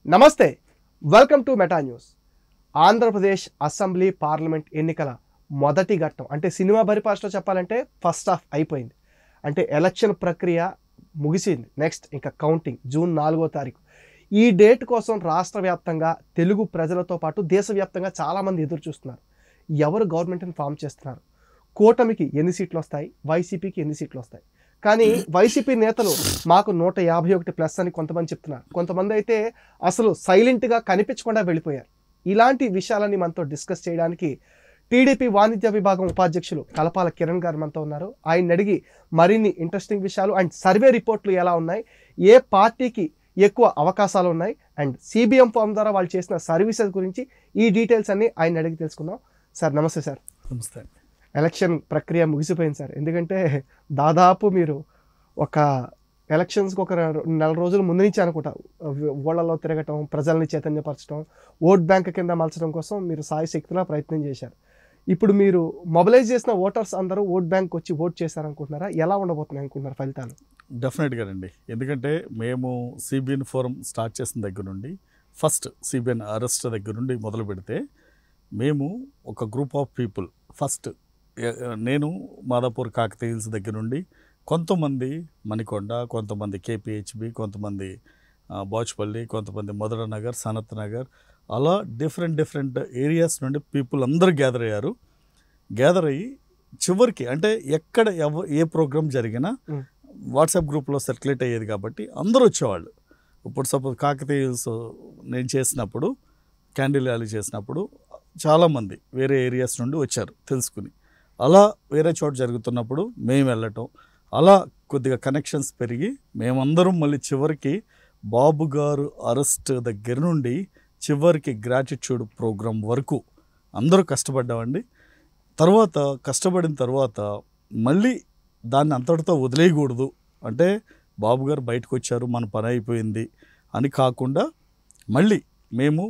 నమస్తే welcome to Meta news. Andhra Pradesh assembly parliament ఎన్నికల మొదటి ఘట్టం అంటే సినిమా పరిభాషలో చెప్పాలంటే ఫస్ట్ హాఫ్ అయిపోయింది. అంటే ఎలక్షన్ ప్రక్రియ ముగిసింది. నెక్స్ట్ ఇంకా కౌంటింగ్ జూన్ 4వ తారీఖు. ఈ డేట్ కోసం రాష్ట్ర వ్యాప్తంగా తెలుగు ప్రజలతో పాటు దేశవ్యాప్తంగా చాలామంది ఎదురు చూస్తున్నారు. ఎవరు గవర్నమెంట్ని ఫామ్ చేస్తున్నారు, కూటమికి ఎన్ని సీట్లు వస్తాయి, వైసీపీకి ఎన్ని సీట్లు వస్తాయి. కానీ వైసీపీ నేతలు మాకు 151+ అని కొంతమంది చెప్తున్నారు. కొంతమంది అయితే అసలు సైలెంట్గా కనిపించకుండా వెళ్ళిపోయారు. ఇలాంటి విషయాలని మనతో డిస్కస్ చేయడానికి టీడీపీ వాణిజ్య విభాగం ఉపాధ్యక్షులు కలపాల కిరణ్ గారు మనతో ఉన్నారు. ఆయన అడిగి మరిన్ని ఇంట్రెస్టింగ్ విషయాలు అండ్ సర్వే రిపోర్ట్లు ఎలా ఉన్నాయి, ఏ పార్టీకి ఎక్కువ అవకాశాలు ఉన్నాయి అండ్ సిబిఎం ఫామ్ ద్వారా వాళ్ళు చేసిన సర్వీసెస్ గురించి ఈ డీటెయిల్స్ అన్ని ఆయన అడిగి తెలుసుకుందాం. సార్ నమస్తే. సార్ నమస్తే. ఎలక్షన్ ప్రక్రియ ముగిసిపోయింది సార్. ఎందుకంటే దాదాపు మీరు ఒక ఎలక్షన్స్కి ఒక నెల రోజుల ముందు నుంచి అనుకుంటా ఊళ్ళలో తిరగటం, ప్రజల్ని చైతన్యపరచడం, ఓట్ బ్యాంక్ కింద మలచడం కోసం మీరు సాయశక్తిలా ప్రయత్నం చేశారు. ఇప్పుడు మీరు మొబిలైజ్ చేసిన ఓటర్స్ అందరూ ఓట్ బ్యాంక్ వచ్చి ఓట్ చేశారనుకుంటున్నారా? ఎలా ఉండబోతున్నాయి అనుకుంటున్నారు ఫలితాలు? డెఫినెట్గా అండి. ఎందుకంటే మేము సిబిఎన్ ఫోరం స్టార్ట్ చేసిన దగ్గర నుండి, ఫస్ట్ సిబిఎన్ అరెస్ట్ దగ్గర నుండి మొదలు పెడితే మేము ఒక గ్రూప్ ఆఫ్ పీపుల్, ఫస్ట్ నేను మాదాపూర్ కాకతీయ హిల్స్ దగ్గర నుండి కొంతమంది మణికొండ, కొంతమంది కేపీహెచ్బి, కొంతమంది బాచుపల్లి, కొంతమంది మధుర నగర్, సనత్ నగర్, అలా డిఫరెంట్ ఏరియాస్ నుండి పీపుల్ అందరూ గ్యాదర్ అయ్యారు. గ్యాదర్ అయ్యి చివరికి అంటే ఎక్కడ ఏ ప్రోగ్రామ్ జరిగినా వాట్సాప్ గ్రూప్లో సర్క్యులేట్ అయ్యేది కాబట్టి అందరూ వచ్చేవాళ్ళు. ఇప్పుడు సపోజ్ కాకతీయ హిల్స్ నేను చేసినప్పుడు, క్యాండిల్ ర్యాలీ చేసినప్పుడు చాలామంది వేరే ఏరియాస్ నుండి వచ్చారు తెలుసుకుని. అలా వేరే చోట జరుగుతున్నప్పుడు మేము వెళ్ళటం, అలా కొద్దిగా కనెక్షన్స్ పెరిగి మేమందరం మళ్ళీ చివరికి బాబు గారు అరెస్ట్ దగ్గర నుండి చివరికి గ్రాటిట్యూడ్ ప్రోగ్రాం వరకు అందరూ కష్టపడ్డామండి. తర్వాత కష్టపడిన తర్వాత మళ్ళీ దాన్ని అంతటితో వదిలేయకూడదు, అంటే బాబు గారు బయటకు వచ్చారు, మన పని అయిపోయింది అని కాకుండా మళ్ళీ మేము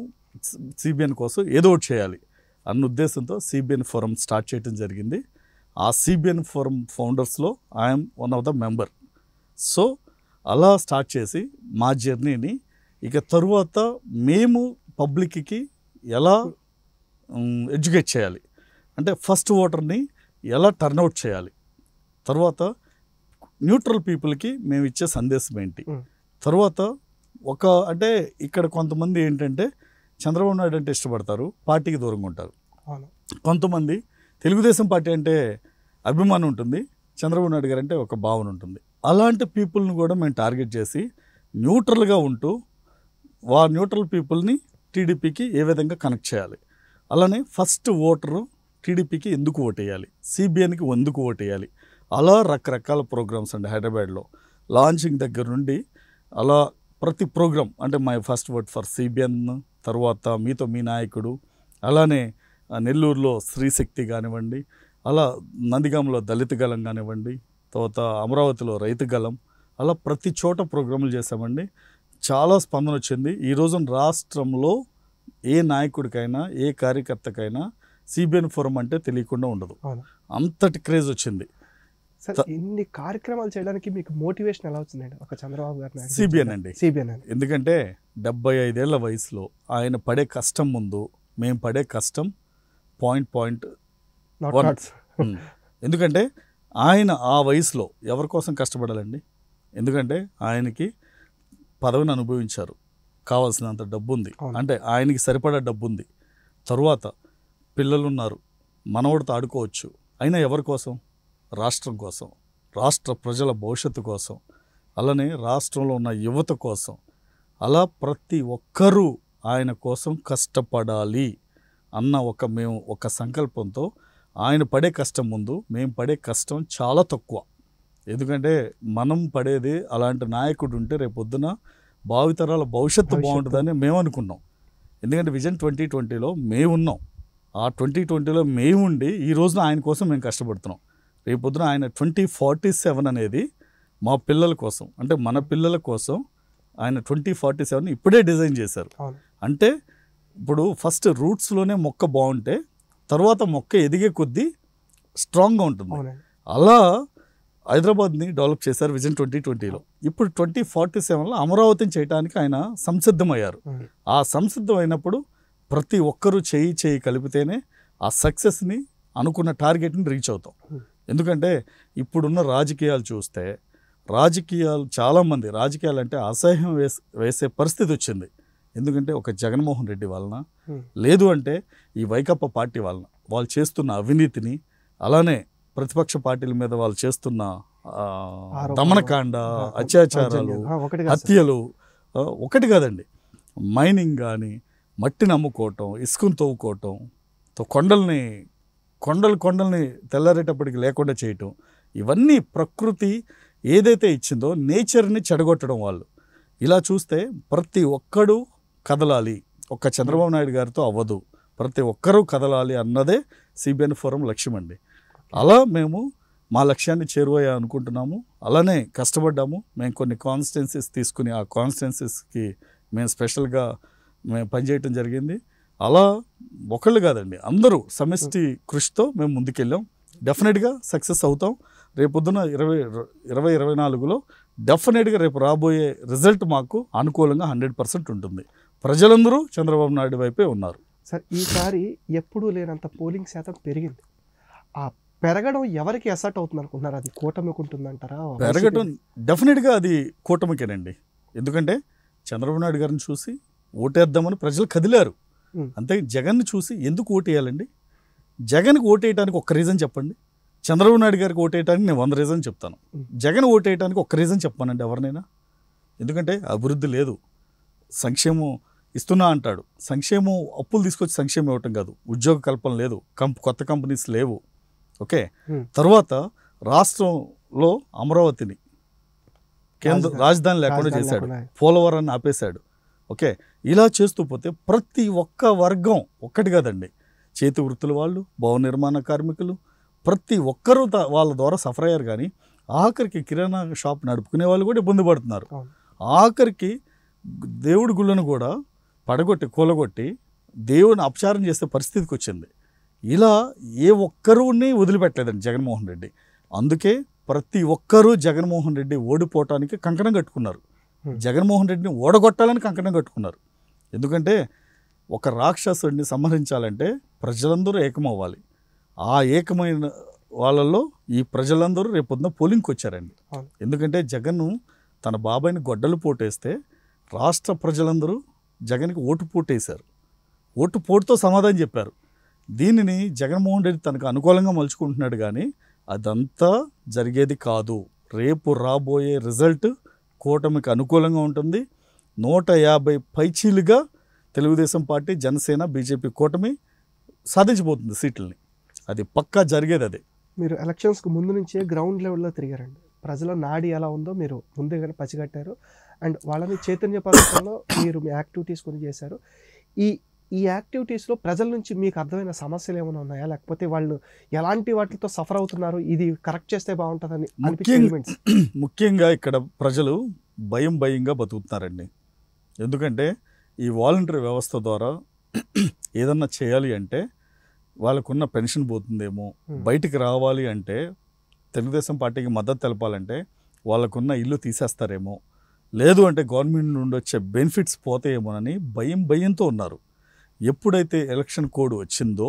సిబిఎన్ కోసం ఏదో ఒకటి చేయాలి అన్న ఉద్దేశంతో సిబిఎన్ ఫోరం స్టార్ట్ చేయడం జరిగింది. ఆ సిబిఎన్ ఫోరం ఫౌండర్స్లో I'm one of the member. So అలా స్టార్ట్ చేసి మా జర్నీని ఇక తరువాత మేము పబ్లిక్కి ఎలా ఎడ్యుకేట్ చేయాలి, అంటే ఫస్ట్ ఓటర్ని ఎలా టర్న్అవుట్ చేయాలి, తర్వాత న్యూట్రల్ పీపుల్కి మేము ఇచ్చే సందేశం ఏంటి, తర్వాత ఒక అంటే ఇక్కడ కొంతమంది ఏంటంటే చంద్రబాబు నాయుడు అంటే ఇష్టపడతారు, పార్టీకి దూరంగా ఉంటారు. కొంతమంది తెలుగుదేశం పార్టీ అంటే అభిమానం ఉంటుంది, చంద్రబాబు నాయుడు గారు అంటే ఒక భావన ఉంటుంది. అలాంటి పీపుల్ని కూడా మేము టార్గెట్ చేసి న్యూట్రల్గా ఉంటూ న్యూట్రల్ పీపుల్ని టీడీపీకి ఏ విధంగా కనెక్ట్ చేయాలి, అలానే ఫస్ట్ ఓటరు టీడీపీకి ఎందుకు ఓటేయాలి, సిబిఎన్కి ఎందుకు ఓటేయాలి, అలా రకరకాల ప్రోగ్రామ్స్ అండి. హైదరాబాద్లో లాంచింగ్ దగ్గర నుండి అలా ప్రతి ప్రోగ్రామ్ అంటే my first vote for CBN, తర్వాత మీతో మీ నాయకుడు, అలానే నెల్లూరులో స్త్రీశక్తి కానివ్వండి, అలా నందిగామలో దళిత గలం కానివ్వండి, తర్వాత అమరావతిలో రైతు గలం, అలా ప్రతి చోట ప్రోగ్రాములు చేశామండి. చాలా స్పందన వచ్చింది. ఈ రోజున రాష్ట్రంలో ఏ నాయకుడికైనా ఏ కార్యకర్తకైనా సిబిఎన్ ఫోరం అంటే తెలియకుండా ఉండదు, అంతటి క్రేజ్ వచ్చింది. సార్ ఇన్ని కార్యక్రమాలు చేయడానికి మీకు మోటివేషన్ ఎలా వచ్చిందండి? ఒక చంద్రబాబు గారు సిబిఎన్ అండి. సిబిఎన్ ఎందుకంటే 75 ఏళ్ల వయసులో ఆయన పడే కష్టం ముందు మేము పడే కష్టం పాయింట్. ఎందుకంటే ఆయన ఆ వయసులో ఎవరి కోసం కష్టపడాలండి? ఎందుకంటే ఆయనకి పదవిని అనుభవించారు, కావాల్సినంత డబ్బు ఉంది, అంటే ఆయనకి సరిపడా డబ్బు ఉంది, తరువాత పిల్లలున్నారు, మనవడితో ఆడుకోవచ్చు. అయినా ఎవరి కోసం? రాష్ట్రం కోసం, రాష్ట్ర ప్రజల భవిష్యత్తు కోసం, అలానే రాష్ట్రంలో ఉన్న యువత కోసం, అలా ప్రతి ఒక్కరూ ఆయన కోసం కష్టపడాలి అన్న మేము ఒక సంకల్పంతో ఆయన పడే కష్టం ముందు మేము పడే కష్టం చాలా తక్కువ. ఎందుకంటే మనం పడేది అలాంటి నాయకుడు ఉంటే రేపొద్దున భావితరాల భవిష్యత్తు బాగుంటుందని మేము అనుకున్నాం. ఎందుకంటే విజన్ 2020లో మేము ఉన్నాం, ఆ 2020లో మేము ఉండి ఈ రోజున ఆయన కోసం మేము కష్టపడుతున్నాం. రేపొద్దున ఆయన 2047 అనేది మా పిల్లల కోసం, అంటే మన పిల్లల కోసం ఆయన 2047 ఇప్పుడే డిజైన్ చేశారు. అంటే ఇప్పుడు ఫస్ట్ రూట్స్లోనే మొక్క బాగుంటే తర్వాత మొక్క ఎదిగే కొద్దీ స్ట్రాంగ్గా ఉంటుంది. అలా హైదరాబాద్ని డెవలప్ చేశారు విజన్ 2020లో. ఇప్పుడు 2047లో అమరావతిని చేయడానికి ఆయన సంసిద్ధమయ్యారు. ఆ సంసిద్ధం అయినప్పుడు ప్రతి ఒక్కరూ చేయి కలిపితేనే ఆ సక్సెస్ని అనుకున్న టార్గెట్ని రీచ్ అవుతాం. ఎందుకంటే ఇప్పుడున్న రాజకీయాలు చూస్తే చాలామంది రాజకీయాలు అంటే అసహ్యం వేసే పరిస్థితి వచ్చింది. ఎందుకంటే ఒక జగన్మోహన్ రెడ్డి వలన, లేదు అంటే ఈ వైకాపా పార్టీ వలన వాళ్ళు చేస్తున్న అవినీతిని, అలానే ప్రతిపక్ష పార్టీల మీద వాళ్ళు చేస్తున్న దమనకాండ, అత్యాచారాలు, హత్యలు ఒకటి కాదండి. మైనింగ్ కానీ, మట్టిని అమ్ముకోవటం, ఇసుకను తవ్వుకోవటం, కొండల్ని తెల్లారేటప్పటికి లేకుండా చేయటం, ఇవన్నీ ప్రకృతి ఏదైతే ఇచ్చిందో నేచర్ని చెడగొట్టడం వాళ్ళు. ఇలా చూస్తే ప్రతి ఒక్కడు కదలాలి, ఒక్క చంద్రబాబు నాయుడు గారితో అవ్వదు, ప్రతి ఒక్కరూ కదలాలి అన్నదే సిబిఎన్ ఫోరం లక్ష్యం అండి. అలా మేము మా లక్ష్యాన్ని చేరువయ్యా అనుకుంటున్నాము. అలానే కష్టపడ్డాము. మేము కొన్ని కాన్స్టిట్యున్సీస్ తీసుకుని ఆ కాన్స్టిట్యున్సీస్కి మేము స్పెషల్గా మేము పనిచేయటం జరిగింది. అలా ఒకళ్ళు కాదండి, అందరూ సమిష్టి కృషితో మేము ముందుకెళ్ళాం. డెఫినెట్గా సక్సెస్ అవుతాం. రేపొద్దున 2024లో డెఫినెట్గా రేపు రాబోయే రిజల్ట్ మాకు అనుకూలంగా 100% ఉంటుంది. ప్రజలందరూ చంద్రబాబు నాయుడు వైపే ఉన్నారు. సార్, ఈసారి ఎప్పుడూ లేనంత పోలింగ్ శాతం పెరిగింది. ఆ పెరగడం ఎవరికి ఎసర్ట్ అవుతుంది అనుకుంటున్నారు? అది కూటమికి ఉంటుందంటారా? పెరగడం డెఫినెట్గా అది కూటమికేనండి. ఎందుకంటే చంద్రబాబు నాయుడు గారిని చూసి ఓటేద్దామని ప్రజలు కదిలారు. అంతే, జగన్ని చూసి ఎందుకు ఓటేయాలండి? జగన్కి ఓటేయడానికి ఒక్క రీజన్ చెప్పండి. చంద్రబాబు నాయుడు గారికి ఓటేయడానికి నేను 100 రీజన్ చెప్తాను. జగన్ ఓటేయడానికి ఒక్క రీజన్ చెప్పానండి ఎవరినైనా. ఎందుకంటే అభివృద్ధి లేదు, సంక్షేమం ఇస్తున్నా అంటాడు. సంక్షేమం అప్పులు తీసుకొచ్చి సంక్షేమం ఇవ్వటం కాదు, ఉద్యోగ కల్పన లేదు, కొత్త కంపెనీస్ లేవు. ఓకే, తర్వాత రాష్ట్రంలో అమరావతిని కేంద్ర రాజధాని లేకుండా చేశాడు, పోలవరాన్ని ఆపేశాడు. ఓకే, ఇలా చేస్తూ పోతే ప్రతి ఒక్క వర్గం, ఒక్కటి కాదండి, చేతి వృత్తుల వాళ్ళు, భవన నిర్మాణ కార్మికులు, ప్రతి ఒక్కరూ వాళ్ళ ద్వారా సఫర్ అయ్యారు. కానీ ఆఖరికి కిరాణా షాప్ నడుపుకునే వాళ్ళు కూడా ఇబ్బంది పడుతున్నారు. ఆఖరికి దేవుడి గుళ్ళను కూడా కూలగొట్టి దేవుని అపచారం చేసే పరిస్థితికి వచ్చింది. ఇలా ఏ ఒక్కరూని వదిలిపెట్టలేదండి జగన్మోహన్ రెడ్డి. అందుకే ప్రతి ఒక్కరూ జగన్మోహన్ రెడ్డి ఓడిపోవటానికి కంకణం కట్టుకున్నారు. జగన్మోహన్ రెడ్డిని ఓడగొట్టాలని కంకణం కట్టుకున్నారు. ఎందుకంటే ఒక రాక్షసుడిని సంహరించాలంటే ప్రజలందరూ ఏకమవ్వాలి. ఆ ఏకమైన వాళ్ళల్లో ఈ ప్రజలందరూ రేపొద్దున పోలింగ్కి వచ్చారండి. ఎందుకంటే జగన్ తన బాబాయిని గొడ్డలు పోటేస్తే రాష్ట్ర ప్రజలందరూ జగన్కి ఓటు పోటేశారు. ఓటు పోటుతో సమాధానం చెప్పారు. దీనిని జగన్మోహన్ రెడ్డి తనకు అనుకూలంగా మలుచుకుంటున్నాడు. కానీ అదంతా జరిగేది కాదు. రేపు రాబోయే రిజల్ట్ కూటమికి అనుకూలంగా ఉంటుంది. 150 పైచీలుగా తెలుగుదేశం పార్టీ, జనసేన, బీజేపీ కూటమి సాధించబోతుంది సీట్లని. అది పక్కా జరిగేది. అదే మీరు ఎలక్షన్స్కి ముందు నుంచే గ్రౌండ్ లెవెల్లో తిరిగారండి. ప్రజల నాడి ఎలా ఉందో మీరు ముందుగానే పసిగట్టారు. అండ్ వాళ్ళని చైతన్యపరచడంలో మీరు మీ యాక్టివిటీస్ కొన్ని చేశారు. ఈ యాక్టివిటీస్లో ప్రజల నుంచి మీకు అర్థమైన సమస్యలు ఏమైనా ఉన్నాయా? లేకపోతే వాళ్ళు ఎలాంటి వాటితో సఫర్ అవుతున్నారు, ఇది కరెక్ట్ చేస్తే బాగుంటుందని ముఖ్యంగా ఇక్కడ ప్రజలు భయంగా బతుకుతున్నారండి. ఎందుకంటే ఈ వాలంటరీ వ్యవస్థ ద్వారా ఏదన్నా చేయాలి అంటే వాళ్ళకున్న పెన్షన్ పోతుందేమో, బయటికి రావాలి అంటే తెలుగుదేశం పార్టీకి మద్దతు తెలపాలంటే వాళ్ళకున్న ఇల్లు తీసేస్తారేమో, లేదు అంటే గవర్నమెంట్ నుండి వచ్చే బెనిఫిట్స్ పోతాయేమోనని భయంతో ఉన్నారు. ఎప్పుడైతే ఎలక్షన్ కోడ్ వచ్చిందో,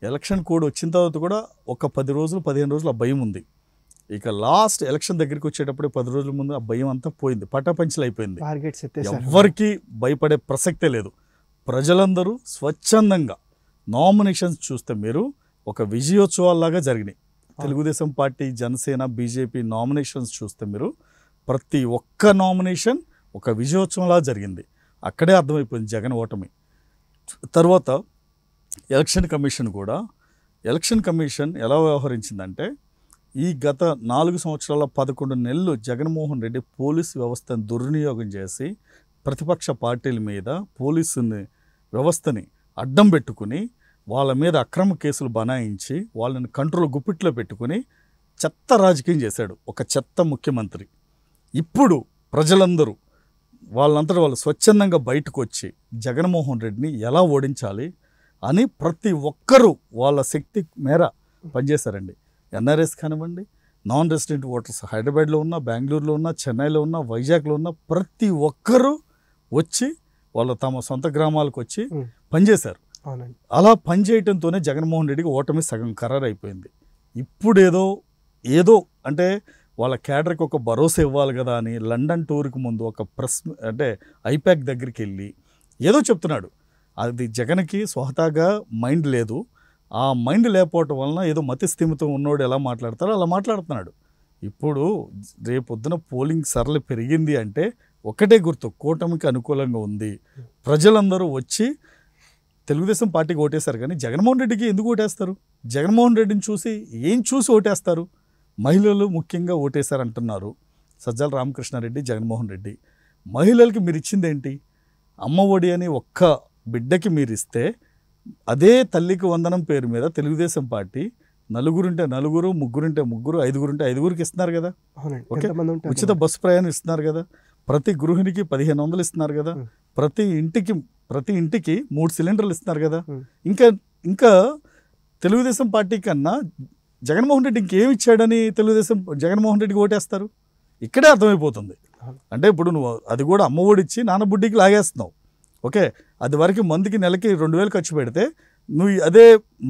ఎలక్షన్ కోడ్ వచ్చిన తర్వాత కూడా ఒక 10 రోజులు 15 రోజులు ఆ భయం ఉంది. ఇక లాస్ట్ ఎలక్షన్ దగ్గరికి వచ్చేటప్పుడు 10 రోజుల ముందు ఆ భయం అంతా పోయింది, పటాపంచలు అయిపోయింది. ఎవరికి భయపడే ప్రసక్తే లేదు. ప్రజలందరూ స్వచ్ఛందంగా నామినేషన్స్ చూస్తే మీరు ఒక విజయోత్సవాల్లాగా జరిగినాయి. Telugu Desam party, Janasena, BJP nominations చూస్తే మీరు ప్రతి ఒక్క నామినేషన్ ఒక విజయోత్సవంలా జరిగింది. అక్కడే అర్థమైపోయింది జగన్ ఓటమి. తర్వాత ఎలక్షన్ కమిషన్ ఎలా వ్యవహరించిందంటే, ఈ గత 4 సంవత్సరాల 11 నెలలు జగన్మోహన్ రెడ్డి పోలీసు వ్యవస్థను దుర్వినియోగం చేసి ప్రతిపక్ష పార్టీల మీద పోలీసుని వ్యవస్థని అడ్డం పెట్టుకుని వాళ్ళ మీద అక్రమ కేసులు బనాయించి వాళ్ళని గుప్పిట్లో పెట్టుకుని చెత్త రాజకీయం చేశాడు ఒక చెత్త ముఖ్యమంత్రి. ఇప్పుడు ప్రజలందరూ వాళ్ళంతటా వాళ్ళు స్వచ్ఛందంగా బయటకు వచ్చి జగన్మోహన్ రెడ్డిని ఎలా ఓడించాలి అని ప్రతి ఒక్కరూ వాళ్ళ శక్తి మేర పనిచేశారండి. ఎన్ఆర్ఎస్ కానివ్వండి, నాన్ రెసిడెంట్ ఓటర్స్ హైదరాబాద్లో ఉన్న, బెంగళూరులో ఉన్న, చెన్నైలో ఉన్న, వైజాగ్లో ఉన్న ప్రతి ఒక్కరూ వచ్చి వాళ్ళ తమ సొంత గ్రామాలకు వచ్చి పనిచేశారు. అలా పనిచేయటంతోనే జగన్మోహన్ రెడ్డికి ఓటమి సగం ఖరారు అయిపోయింది. ఇప్పుడు ఏదో అంటే వాళ్ళ క్యాడర్కి ఒక భరోసా ఇవ్వాలి కదా అని లండన్ టూర్కి ముందు ఒక అంటే ఐపాక్ దగ్గరికి వెళ్ళి ఏదో చెప్తున్నాడు. అది జగన్కి స్వతహాగా మైండ్ లేదు. ఆ మైండ్ లేకపోవటం వలన ఏదో మతి స్థిమితం ఉన్నోడు ఎలా మాట్లాడతారో అలా మాట్లాడుతున్నాడు. ఇప్పుడు రేపొద్దున పోలింగ్ సరళి పెరిగింది అంటే ఒకటే గుర్తు, కూటమికి అనుకూలంగా ఉంది. ప్రజలందరూ వచ్చి తెలుగుదేశం పార్టీకి ఓటేశారు, కానీ జగన్మోహన్ రెడ్డికి ఎందుకు ఓటేస్తారు? జగన్మోహన్ రెడ్డిని చూసి ఏం చూసి ఓటేస్తారు? మహిళలు ముఖ్యంగా ఓటేశారంటున్నారు సజ్జల రామకృష్ణారెడ్డి, జగన్మోహన్ రెడ్డి. మహిళలకి మీరు ఇచ్చింది ఏంటి? అమ్మ ఒడి అని ఒక్క బిడ్డకి మీరు ఇస్తే అదే తల్లికి వందనం పేరు మీద తెలుగుదేశం పార్టీ నలుగురుంటే నలుగురు, ముగ్గురుంటే ముగ్గురు, ఐదుగురుంటే ఐదుగురికి ఇస్తున్నారు కదా. ఓకే, ఉచిత బస్సు ప్రయాణం ఇస్తున్నారు కదా. ప్రతి గృహిణికి 1500 ఇస్తున్నారు కదా. ప్రతి ఇంటికి 3 సిలిండర్లు ఇస్తున్నారు కదా. ఇంకా తెలుగుదేశం పార్టీ కన్నా జగన్మోహన్ రెడ్డి ఇంకేమి ఇచ్చాడని జగన్మోహన్ రెడ్డికి ఓటేస్తారు? ఇక్కడే అర్థమైపోతుంది. అంటే ఇప్పుడు నువ్వు అది కూడా అమ్మ ఒడిచ్చి నాన్న బుడ్డికి లాగేస్తున్నావు. ఓకే, అది వరకు మందుకి నెలకి 2000 ఖర్చు పెడితే నువ్వు అదే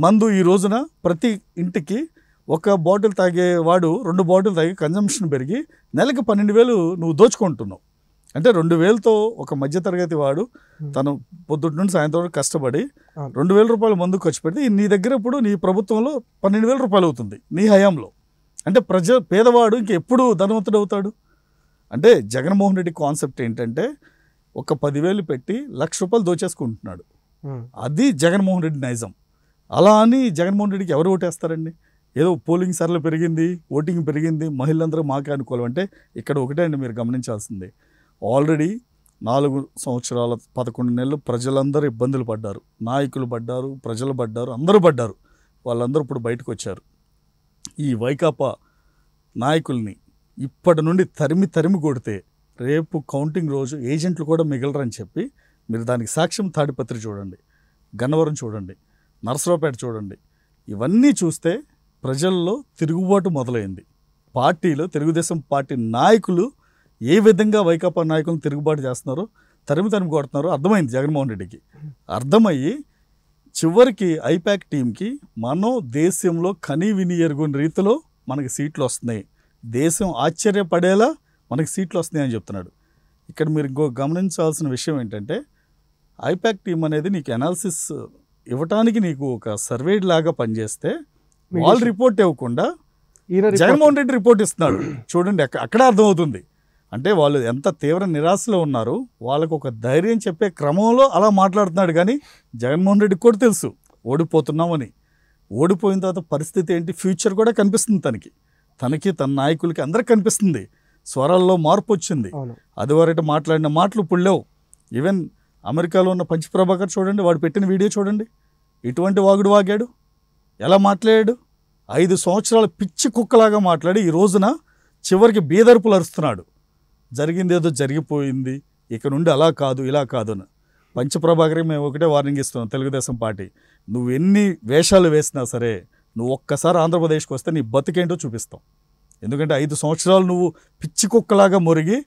మందు ఈ రోజున ప్రతి ఇంటికి ఒక బాటిల్ తాగేవాడు 2 బాటిల్ తాగి కన్జంప్షన్ పెరిగి నెలకి 12,000 నువ్వు దోచుకుంటున్నావు. అంటే 2,000తో ఒక మధ్యతరగతి వాడు తను పొద్దుటి నుండి సాయంత్రం వరకు కష్టపడి 2,000 రూపాయల మందు ఖర్చు పెడితే నీ దగ్గర ఇప్పుడు నీ ప్రభుత్వంలో 12,000 రూపాయలు అవుతుంది నీ హయాంలో. అంటే పేదవాడు ఇంకెప్పుడు ధనవంతుడు అవుతాడు? అంటే జగన్మోహన్ రెడ్డి కాన్సెప్ట్ ఏంటంటే ఒక 10,000 పెట్టి 1,00,000 రూపాయలు దోచేసుకుంటున్నాడు. అది జగన్మోహన్ రెడ్డి నైజం. అలా అని జగన్మోహన్ రెడ్డికి ఎవరు ఓటేస్తారండి? ఏదో పోలింగ్ సరళి పెరిగింది, ఓటింగ్ పెరిగింది, మహిళలందరూ మాకే అనుకూలం అంటే ఇక్కడ ఒకటే అండి మీరు గమనించాల్సింది. ఆల్రెడీ 4 సంవత్సరాల 11 నెలలు ప్రజలందరూ ఇబ్బందులు పడ్డారు, నాయకులు పడ్డారు, ప్రజలు పడ్డారు, అందరూ పడ్డారు. వాళ్ళందరూ ఇప్పుడు బయటకు వచ్చారు. ఈ వైకాపా నాయకుల్ని ఇప్పటి నుండి తరిమి కొడితే రేపు కౌంటింగ్ రోజు ఏజెంట్లు కూడా మిగలరని చెప్పి మీరు దానికి సాక్ష్యం తాడిపత్రి చూడండి, గన్నవరం చూడండి, నరసరావుపేట చూడండి. ఇవన్నీ చూస్తే ప్రజల్లో తిరుగుబాటు మొదలైంది. పార్టీలో తెలుగుదేశం పార్టీ నాయకులు ఏ విధంగా వైకాపా నాయకులను తిరుగుబాటు చేస్తున్నారో, తరిమి కొడుతున్నారో అర్థమైంది జగన్మోహన్ రెడ్డికి. అర్థమయ్యి చివరికి ఐపాక్ టీంకి మనం దేశంలో కనీ విని ఎరుగుని రీతిలో మనకి సీట్లు వస్తున్నాయి, దేశం ఆశ్చర్యపడేలా మనకి సీట్లు వస్తున్నాయి అని చెప్తున్నాడు. ఇక్కడ మీరు ఇంకో గమనించాల్సిన విషయం ఏంటంటే ఐపాక్ టీం అనేది నీకు అనాలిసిస్ ఇవ్వటానికి నీకు ఒక సర్వే లాగా పనిచేస్తే వాళ్ళు రిపోర్ట్ ఇవ్వకుండా జగన్మోహన్ రెడ్డి రిపోర్ట్ ఇస్తున్నాడు. చూడండి, అక్కడే అర్థమవుతుంది. అంటే వాళ్ళు ఎంత తీవ్ర నిరాశలో ఉన్నారు, వాళ్ళకు ఒక ధైర్యం చెప్పే క్రమంలో అలా మాట్లాడుతున్నాడు. కానీ జగన్మోహన్ రెడ్డికి కూడా తెలుసు ఓడిపోతున్నామని. ఓడిపోయిన తర్వాత పరిస్థితి ఏంటి, ఫ్యూచర్ కూడా కనిపిస్తుంది తనకి తన నాయకులకి అందరికి కనిపిస్తుంది. స్వరాల్లో మార్పు వచ్చింది. అదివరట మాట్లాడిన మాటలు ఇప్పుడు లేవు. ఈవెన్ అమెరికాలో ఉన్న పంచప్రభాకర్ చూడండి, వాడు పెట్టిన వీడియో చూడండి, ఇటువంటి వాగుడు వాగాడు, ఎలా మాట్లాడాడు. 5 సంవత్సరాల పిచ్చి కుక్కలాగా మాట్లాడి ఈ రోజున చివరికి బీదర్పులు అరుస్తున్నాడు. జరిగింది ఏదో జరిగిపోయింది, ఇక నుండి అలా కాదు ఇలా కాదు అని. పంచప్రభాకర్కి మేము ఒకటే వార్నింగ్ ఇస్తున్నాం, తెలుగుదేశం పార్టీ నువ్వు ఎన్ని వేషాలు వేసినా సరే నువ్వు ఒక్కసారి ఆంధ్రప్రదేశ్కి వస్తే నీ బతికేంటో చూపిస్తాం. ఎందుకంటే 5 సంవత్సరాలు నువ్వు పిచ్చి కుక్కలాగా మురిగి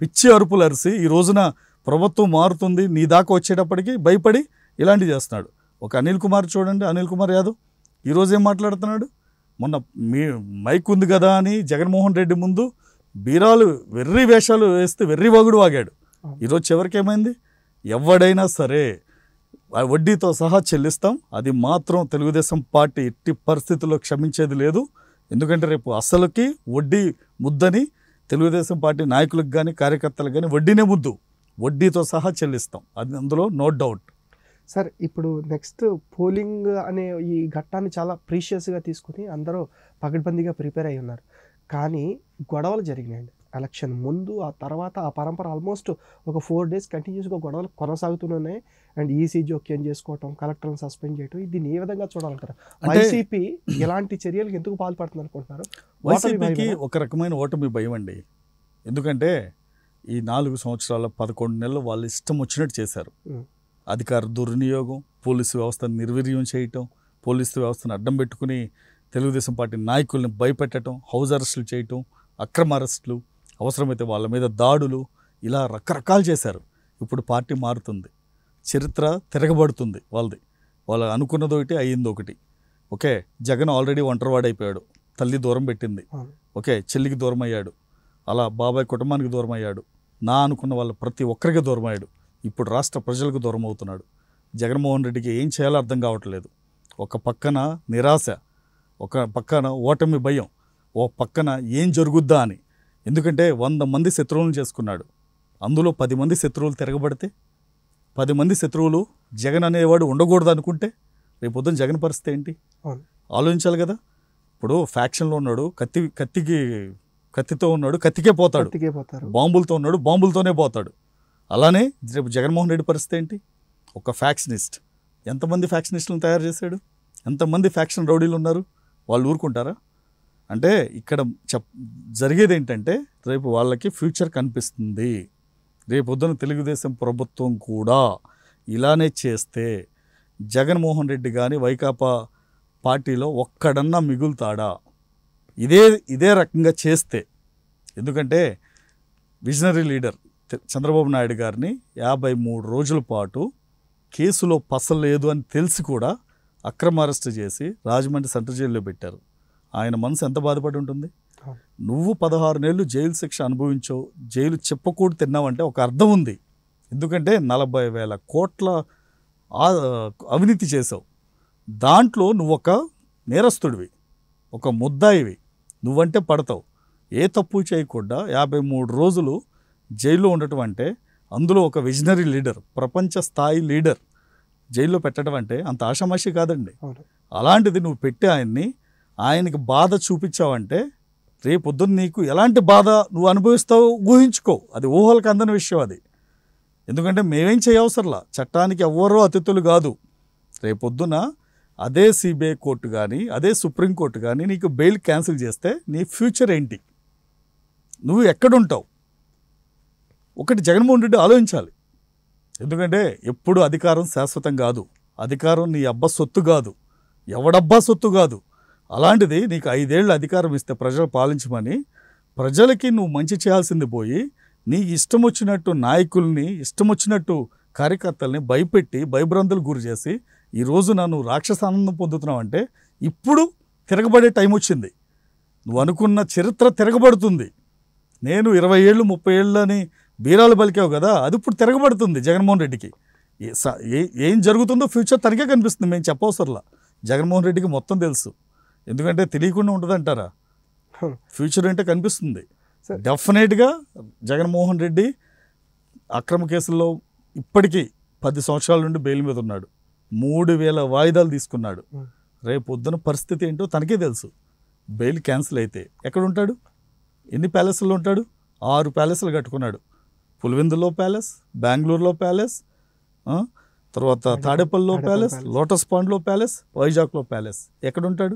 పిచ్చి అరుపులు అరిసి ఈ రోజున ప్రభుత్వం మారుతుంది నీ దాకా వచ్చేటప్పటికి భయపడి ఇలాంటివి చేస్తున్నాడు. ఒక అనిల్ కుమార్ చూడండి, అనిల్ కుమార్ యాదవ్ ఈరోజు ఏం మాట్లాడుతున్నాడు, మొన్న మీ మైక్ ఉంది కదా అని జగన్మోహన్ రెడ్డి ముందు బీరాలు వెర్రి వేషాలు వేస్తే వెర్రి వాగుడు వాగాడు. ఈరోజు చివరికి ఏమైంది, ఎవడైనా సరే వడ్డీతో సహా చెల్లిస్తాం, అది మాత్రం తెలుగుదేశం పార్టీ ఎట్టి పరిస్థితుల్లో క్షమించేది లేదు. ఎందుకంటే రేపు అసలుకి వడ్డీ ముద్దని తెలుగుదేశం పార్టీ నాయకులకు కానీ కార్యకర్తలకు కానీ వడ్డీనే ముద్దు, వడ్డీతో సహా చెల్లిస్తాం, అది అందులో నో డౌట్. సార్, ఇప్పుడు నెక్స్ట్ పోలింగ్ అనే ఈ ఘట్టాన్ని చాలా ప్రీషియస్గా తీసుకుని అందరూ పకడ్బందీగా ప్రిపేర్ అయి ఉన్నారు. కానీ గొడవలు జరిగినాయండి ఎలక్షన్ ముందు, ఆ తర్వాత ఆ పరంపర ఆల్మోస్ట్ ఒక 4 days కంటిన్యూస్గా గొడవలు కొనసాగుతూనే ఉన్నాయి. అండ్ ఈసీ జోక్యం చేసుకోవటం, కలెక్టర్ని సస్పెండ్ చేయటం, దీన్ని ఏ విధంగా చూడాలంటారు? వైసీపీ ఎలాంటి చర్యలకు ఎందుకు పాల్పడుతుంది అనుకుంటున్నారు? వైసీపీకి ఒక రకమైన ఓటమి భయం అండి. ఎందుకంటే ఈ 4 సంవత్సరాల 11 నెలలు వాళ్ళు ఇష్టం వచ్చినట్టు చేశారు. అధికార దుర్వినియోగం, పోలీసు వ్యవస్థను నిర్వీర్యం చేయటం, పోలీసు వ్యవస్థను అడ్డం పెట్టుకుని తెలుగుదేశం పార్టీ నాయకుల్ని భయపెట్టడం, హౌస్ అరెస్టులు చేయటం, అక్రమ అరెస్టులు, అవసరమైతే వాళ్ళ మీద దాడులు, ఇలా రకరకాలు చేశారు. ఇప్పుడు పార్టీ మారుతుంది, చరిత్ర తిరగబడుతుంది వాళ్ళది. వాళ్ళు అనుకున్నది ఒకటి, అయ్యింది ఒకటి. ఓకే, జగన్ ఆల్రెడీ ఒంటరివాడైపోయాడు, తల్లి దూరం పెట్టింది. ఓకే, చెల్లికి దూరం అయ్యాడు, అలా బాబాయ్ కుటుంబానికి దూరం అయ్యాడు, నా అనుకున్న వాళ్ళు ప్రతి ఒక్కరికి దూరం అయ్యాడు. ఇప్పుడు రాష్ట్ర ప్రజలకు దూరం అవుతున్నాడు. జగన్మోహన్ రెడ్డికి ఏం చేయాలో అర్థం కావట్లేదు. ఒక పక్కన నిరాశ, ఒక పక్కన ఓటమి భయం, ఓ పక్కన ఏం జరుగుద్దా అని. ఎందుకంటే 100 మంది శత్రువులను చేసుకున్నాడు. అందులో 10 మంది శత్రువులు తిరగబడితే, 10 మంది శత్రువులు జగన్ అనేవాడు ఉండకూడదు అనుకుంటే రేపొద్దున జగన్ పరిస్థితి ఏంటి ఆలోచించాలి కదా. ఇప్పుడు ఫ్యాక్షన్లో ఉన్నాడు, కత్తితో ఉన్నాడు, కత్తికే పోతాడు. బాంబులతో ఉన్నాడు, బాంబులతోనే పోతాడు. అలానే రేపు జగన్మోహన్ రెడ్డి పరిస్థితి ఏంటి? ఒక ఫ్యాక్షనిస్ట్ ఎంతమంది ఫ్యాక్షనిస్టులను తయారు చేశాడు? ఎంతమంది ఫ్యాక్షన్ రౌడీలు ఉన్నారు? వాళ్ళు ఊరుకుంటారా? అంటే ఇక్కడ జరిగేది ఏంటంటే రేపు వాళ్ళకి ఫ్యూచర్ కనిపిస్తుంది. రేపొద్దున తెలుగుదేశం ప్రభుత్వం కూడా ఇలానే చేస్తే జగన్మోహన్ రెడ్డి కానీ వైకాపా పార్టీలో ఒక్కడన్నా మిగులుతాడా? ఇదే రకంగా చేస్తే. ఎందుకంటే విజనరీ లీడర్ చంద్రబాబు నాయుడు గారిని 53 రోజుల పాటు కేసులో పసలేదు అని తెలిసి కూడా అక్రమ అరెస్ట్ చేసి రాజమండ్రి సెంట్రల్ జైల్లో పెట్టారు. ఆయన మనసు ఎంత బాధపడి ఉంటుంది? నువ్వు 16 నెలలు జైలు శిక్ష అనుభవించావు, జైలు చెప్పకూడదు తిన్నావంటే ఒక అర్థం ఉంది. ఎందుకంటే 40,000 కోట్ల అవినీతి చేసావు. దాంట్లో నువ్వు ఒక నేరస్తుడివి, ఒక ముద్దాయివి, నువ్వంటే పడతావు. ఏ తప్పు చేయకుండా 53 రోజులు జైల్లో ఉండటం అంటే, అందులో ఒక విజనరీ లీడర్, ప్రపంచ స్థాయి లీడర్ జైల్లో పెట్టడం అంటే అంత ఆషామాషి కాదండి. అలాంటిది నువ్వు పెట్టి ఆయనకి బాధ చూపించావంటే రేపొద్దున్న నీకు ఎలాంటి బాధ నువ్వు అనుభవిస్తావు ఊహించుకో. అది ఊహలకు అందని విషయం అది. ఎందుకంటే మేమేం చేయవసరంలా, చట్టానికి ఎవ్వరూ అతిథులు కాదు. రేపొద్దున అదే సిబిఐ కోర్టు కానీ అదే సుప్రీంకోర్టు కానీ నీకు బెయిల్ క్యాన్సిల్ చేస్తే నీ ఫ్యూచర్ ఏంటి? నువ్వు ఎక్కడుంటావు? ఒకటి జగన్మోహన్ రెడ్డి ఆలోచించాలి. ఎందుకంటే ఎప్పుడు అధికారం శాశ్వతం కాదు, అధికారం నీ అబ్బా సొత్తు కాదు, ఎవడబ్బా సొత్తు కాదు. అలాంటిది నీకు 5 ఏళ్ళు అధికారం ఇస్తే ప్రజలు పాలించమని, ప్రజలకి నువ్వు మంచి చేయాల్సింది పోయి నీకు ఇష్టం వచ్చినట్టు నాయకుల్ని, ఇష్టం వచ్చినట్టు కార్యకర్తల్ని భయపెట్టి భయభ్రాంతులు గురి చేసి ఈరోజు నన్ను రాక్షసానందం పొందుతున్నావు అంటే ఇప్పుడు తిరగబడే టైం వచ్చింది. నువ్వు అనుకున్న చరిత్ర తిరగబడుతుంది. నేను 20 ఏళ్ళు 30 ఏళ్ళని బీరాలు పలికావు కదా, అది ఇప్పుడు తిరగబడుతుంది జగన్మోహన్ రెడ్డికి. ఏం జరుగుతుందో ఫ్యూచర్ తనకే కనిపిస్తుంది, మేము చెప్పవసరంలా. జగన్మోహన్ రెడ్డికి మొత్తం తెలుసు. ఎందుకంటే తెలియకుండా ఉంటుందంటారా? ఫ్యూచర్ అంటే కనిపిస్తుంది. డెఫినెట్గా జగన్మోహన్ రెడ్డి అక్రమ కేసుల్లో ఇప్పటికీ 10 సంవత్సరాల నుండి బెయిల్ మీద ఉన్నాడు. 3,000 వాయిదాలు తీసుకున్నాడు. రేపు పొద్దున పరిస్థితి ఏంటో తనకే తెలుసు. బెయిల్ క్యాన్సిల్ అయితే ఎక్కడ ఉంటాడు? ఎన్ని ప్యాలెస్లో ఉంటాడు? 6 ప్యాలెస్లు కట్టుకున్నాడు. పులివెందులో ప్యాలెస్, బెంగళూరులో ప్యాలెస్, తర్వాత తాడేపల్లిలో ప్యాలెస్, లోటస్ పాండ్లో ప్యాలెస్, వైజాగ్లో ప్యాలెస్. ఎక్కడుంటాడు?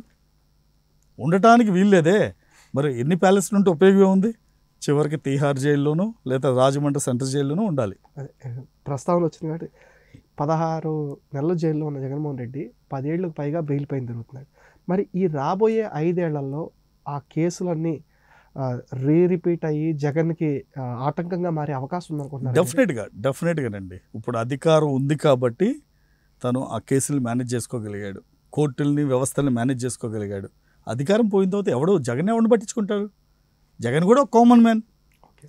ఉండటానికి వీల్లేదే. మరి ఎన్ని ప్యాలెస్లు ఉంటే ఉపయోగం ఉంది? చివరికి తీహార్ జైల్లోనూ లేదా రాజమండ్రి సెంట్రల్ జైల్లోనూ ఉండాలి. ప్రస్తావన వచ్చింది కాబట్టి 16 నెలల జైల్లో ఉన్న జగన్మోహన్ రెడ్డి 10 ఏళ్ళకు పైగా బెయిల్ పైన తిరుగుతున్నాడు. మరి ఈ రాబోయే 5 ఏళ్లలో ఆ కేసులన్నీ రిపీట్ అయ్యి జగన్కి ఆటంకంగా మారే అవకాశం ఉందనుకుంటున్నారు? డెఫినెట్గానండి. ఇప్పుడు అధికారం ఉంది కాబట్టి తను ఆ కేసులు మేనేజ్ చేసుకోగలిగాడు, కోర్టుల్ని వ్యవస్థల్ని మేనేజ్ చేసుకోగలిగాడు. అధికారం పోయిన తర్వాత ఎవడో జగన్ ఎవరిని పట్టించుకుంటారు? జగన్ కూడా ఒక కామన్ మ్యాన్.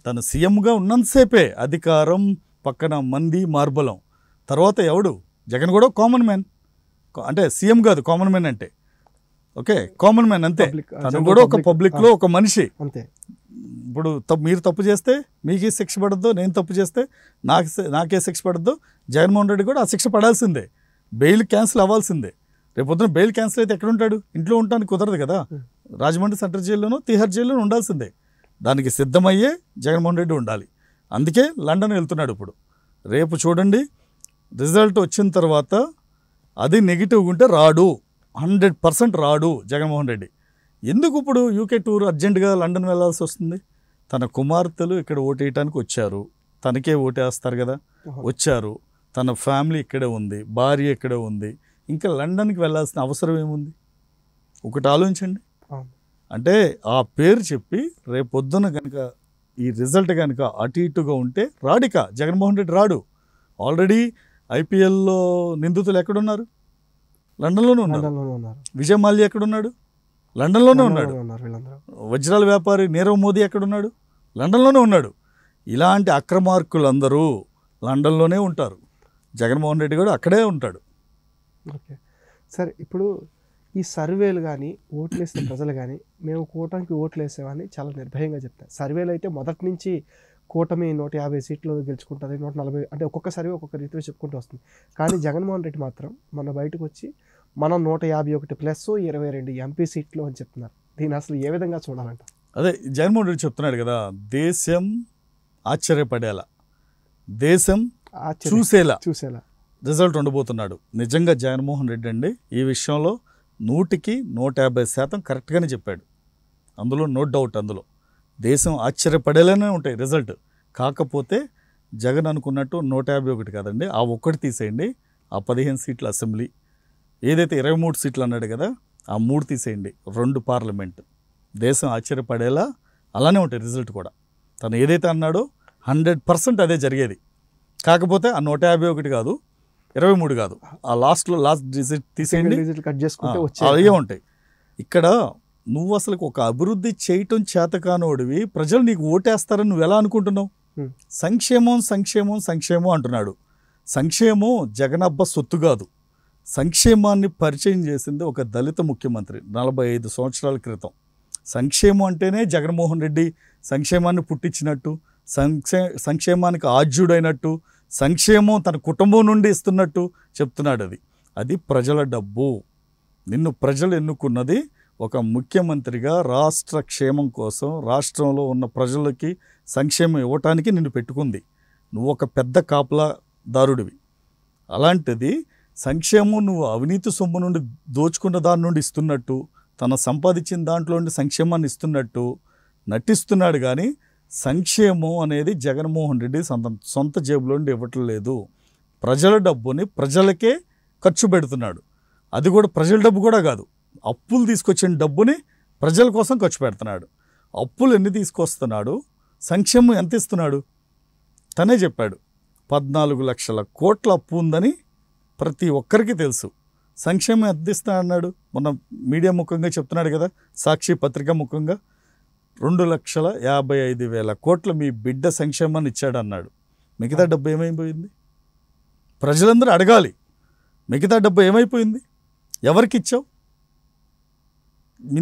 తను సీఎంగా ఉన్నంతసేపే అధికారం, పక్కన మంది మార్బలం. తర్వాత ఎవడు? జగన్ కూడా కామన్ మ్యాన్. అంటే సీఎం కాదు, కామన్ మ్యాన్ అంటే. ఓకే, కామన్ మ్యాన్ అంతే. తను కూడా ఒక పబ్లిక్లో ఒక మనిషి అంతే. ఇప్పుడు మీరు తప్పు చేస్తే మీకే శిక్ష పడద్దు, నేను తప్పు చేస్తే నాకే శిక్ష పడద్దు. జగన్మోహన్ రెడ్డి కూడా ఆ శిక్ష పడాల్సిందే, బెయిల్ క్యాన్సిల్ అవ్వాల్సిందే. రేపు పొద్దున బెయిల్ క్యాన్సిల్ అయితే ఎక్కడ ఉంటాడు? ఇంట్లో ఉండడానికి కుదరదు కదా. రాజమండ్రి సెంట్రల్ జైల్లోనూ తీహార్ జైల్లోనూ ఉండాల్సిందే. దానికి సిద్ధమయ్యే జగన్మోహన్ రెడ్డి ఉండాలి. అందుకే లండన్ వెళ్తున్నాడు. ఇప్పుడు రేపు చూడండి, రిజల్ట్ వచ్చిన తర్వాత అది నెగిటివ్ ఉంటే రాడు, 100% రాడు జగన్మోహన్ రెడ్డి. ఎందుకు ఇప్పుడు యూకే టూర్ అర్జెంటుగా లండన్ వెళ్ళాల్సి వస్తుంది? తన కుమార్తెలు ఇక్కడ ఓటేయటానికి వచ్చారు, తనకే ఓటేస్తారు కదా, వచ్చారు. తన ఫ్యామిలీ ఇక్కడే ఉంది, భార్య ఇక్కడే ఉంది. ఇంకా లండన్కి వెళ్ళాల్సిన అవసరం ఏముంది? ఒకటి ఆలోచించండి. అవును. అంటే ఆ పేరు చెప్పి రేపొద్దున కనుక ఈ రిజల్ట్ కనుక అటు ఇటుగా ఉంటే రాడిక జగన్మోహన్ రెడ్డి రాడు. ఆల్రెడీ ఐపీఎల్లో నిందితులు ఎక్కడున్నారు? లండన్లోనే ఉన్నారు. లండన్లోనే ఉన్నారు. విజయ్ మాల్యా ఎక్కడున్నాడు? లండన్లోనే ఉన్నాడు. లండన్లోనే ఉన్నారు వీళ్ళందరూ. వజ్రాల వ్యాపారి నీరవ్ మోదీ ఎక్కడున్నాడు? లండన్లోనే ఉన్నాడు. ఇలాంటి అక్రమార్కులందరూ లండన్లోనే ఉంటారు. జగన్మోహన్ రెడ్డి కూడా అక్కడే ఉంటాడు. ఓకే. సరే, ఇప్పుడు ఈ సర్వేలు కానీ ఓట్లు వేసే ప్రజలు కానీ మేము కూటమికి ఓట్లు వేసామని చాలా నిర్భయంగా చెప్తారు. సర్వేలు అయితే మొదటి నుంచి కూటమి 150 సీట్లు గెలుచుకుంటుంది, 140, అంటే ఒక్కొక్క సర్వే ఒక్కొక్క రీతిలో చెప్పుకుంటూ వస్తుంది. కానీ జగన్మోహన్ రెడ్డి మాత్రం మన బయటకు వచ్చి మనం 151 ప్లస్ 22 ఎంపీ సీట్లు అని చెప్తున్నారు. దీన్ని అసలు ఏ విధంగా చూడాలంట? అదే జగన్మోహన్ రెడ్డి చెప్తున్నాడు కదా, దేశం ఆశ్చర్యపడేలా, దేశం చూసేలా రిజల్ట్ ఉండబోతున్నాడు. నిజంగా జగన్మోహన్ రెడ్డి అండి ఈ విషయంలో 100కి 150% కరెక్ట్గానే చెప్పాడు. అందులో నో డౌట్. అందులో దేశం ఆశ్చర్యపడేలానే ఉంటాయి రిజల్ట్. కాకపోతే జగన్ అనుకున్నట్టు 151 కాదండి, ఆ ఒక్కటి తీసేయండి. ఆ 15 సీట్ల అసెంబ్లీ, ఏదైతే 23 సీట్లు అన్నాడు కదా, ఆ 3 తీసేయండి, 2 పార్లమెంట్. దేశం ఆశ్చర్యపడేలా అలానే ఉంటాయి రిజల్ట్ కూడా. తను ఏదైతే అన్నాడో 100% అదే జరిగేది. కాకపోతే ఆ 151 కాదు, 23 కాదు, ఆ లాస్ట్ డిజిట్ తీసేయండి, కట్ చేసుకుంటే అవే ఉంటాయి. ఇక్కడ నువ్వు అసలు ఒక అభివృద్ధి చేయటం చేతకానోడివి, ప్రజలు నీకు ఓటేస్తారని నువ్వు ఎలా అనుకుంటున్నావు? సంక్షేమం సంక్షేమం సంక్షేమం అంటున్నాడు. సంక్షేమం జగనబ్బ సొత్తు కాదు. సంక్షేమాన్ని పరిచయం చేసింది ఒక దళిత ముఖ్యమంత్రి 45 సంవత్సరాల క్రితం. సంక్షేమం అంటేనే జగన్మోహన్ రెడ్డి సంక్షేమాన్ని పుట్టించినట్టు, సంక్షేమానికి ఆద్యుడైనట్టు, సంక్షేమం తన కుటుంబం నుండి ఇస్తున్నట్టు చెప్తున్నాడు. అది ప్రజల డబ్బు. నిన్ను ప్రజలు ఎన్నుకున్నది ఒక ముఖ్యమంత్రిగా రాష్ట్ర క్షేమం కోసం, రాష్ట్రంలో ఉన్న ప్రజలకి సంక్షేమం ఇవ్వటానికి నిన్ను పెట్టుకుంది. నువ్వు ఒక పెద్ద కాపలాదారుడివి. అలాంటిది సంక్షేమం నువ్వు అవినీతి సొమ్ము నుండి దోచుకున్న దాని నుండి ఇస్తున్నట్టు, తన సంపాదించిన దాంట్లో నుండి సంక్షేమాన్ని ఇస్తున్నట్టు నటిస్తున్నాడు. కానీ సంక్షేమం అనేది జగన్మోహన్ రెడ్డి సొంత జేబులో నుండి ఇవ్వటం లేదు. ప్రజల డబ్బుని ప్రజలకే ఖర్చు పెడుతున్నాడు. అది కూడా ప్రజల డబ్బు కూడా కాదు, అప్పులు తీసుకొచ్చిన డబ్బుని ప్రజల కోసం ఖర్చు పెడుతున్నాడు. అప్పులు ఎన్ని తీసుకొస్తున్నాడు, సంక్షేమం ఎంత ఇస్తున్నాడు? తనే చెప్పాడు, 14 లక్షల కోట్ల అప్పు ఉందని ప్రతి ఒక్కరికి తెలుసు. సంక్షేమం ఎంత ఇస్తాడు అన్నాడు, మొన్న మీడియా ముఖంగా చెప్తున్నాడు కదా, సాక్షి పత్రిక ముఖంగా 2,55,000 కోట్ల మీ బిడ్డ సంక్షేమాన్ని ఇచ్చాడు అన్నాడు. మిగతా డబ్బు ఏమైపోయింది? ప్రజలందరూ అడగాలి, మిగతా డబ్బు ఏమైపోయింది? ఎవరికి ఇచ్చావు?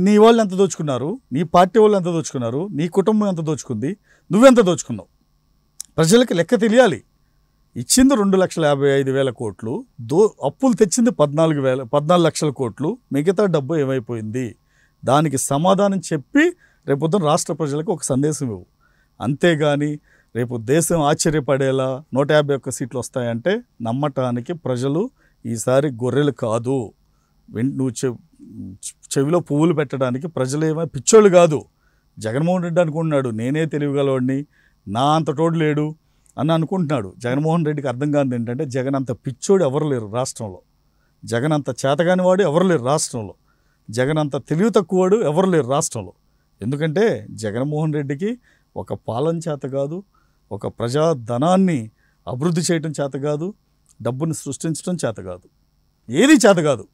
నీ వాళ్ళు ఎంత దోచుకున్నారు, నీ పార్టీ వాళ్ళు ఎంత దోచుకున్నారు, నీ కుటుంబం ఎంత దోచుకుంది, నువ్వెంత దోచుకున్నావు? ప్రజలకి లెక్క తెలియాలి. ఇచ్చింది 2,55,000 కోట్లు, అప్పులు తెచ్చింది 14 లక్షల కోట్లు. మిగతా డబ్బు ఏమైపోయింది? దానికి సమాధానం చెప్పి రేపొద్దున రాష్ట్ర ప్రజలకు ఒక సందేశం ఇవ్వు. అంతేగాని రేపు దేశం ఆశ్చర్యపడేలా 151 సీట్లు వస్తాయంటే నమ్మటానికి ప్రజలు ఈసారి గొర్రెలు కాదు. నువ్వు చెవిలో పువ్వులు పెట్టడానికి ప్రజలు ఏమైనా పిచ్చోళ్ళు కాదు. జగన్మోహన్ రెడ్డి అనుకుంటున్నాడు నేనే తెలియగలవాడిని, నా అంత తోడు లేడు అని అనుకుంటున్నాడు. జగన్మోహన్ రెడ్డికి అర్థం కాదు ఏంటంటే, జగన్ అంత పిచ్చోడు ఎవరు లేరు రాష్ట్రంలో, జగన్ అంత చేతగాని వాడు ఎవరు లేరు రాష్ట్రంలో, జగన్ అంత తెలివి తక్కువవాడు ఎవరు లేరు రాష్ట్రంలో. ఎందుకంటే జగన్మోహన్ రెడ్డికి ఒక పాలన చేత కాదు, ఒక ప్రజాధనాన్ని అభివృద్ధి చేయటం చేత కాదు, డబ్బుని సృష్టించడం చేత కాదు, ఏది చేత కాదు.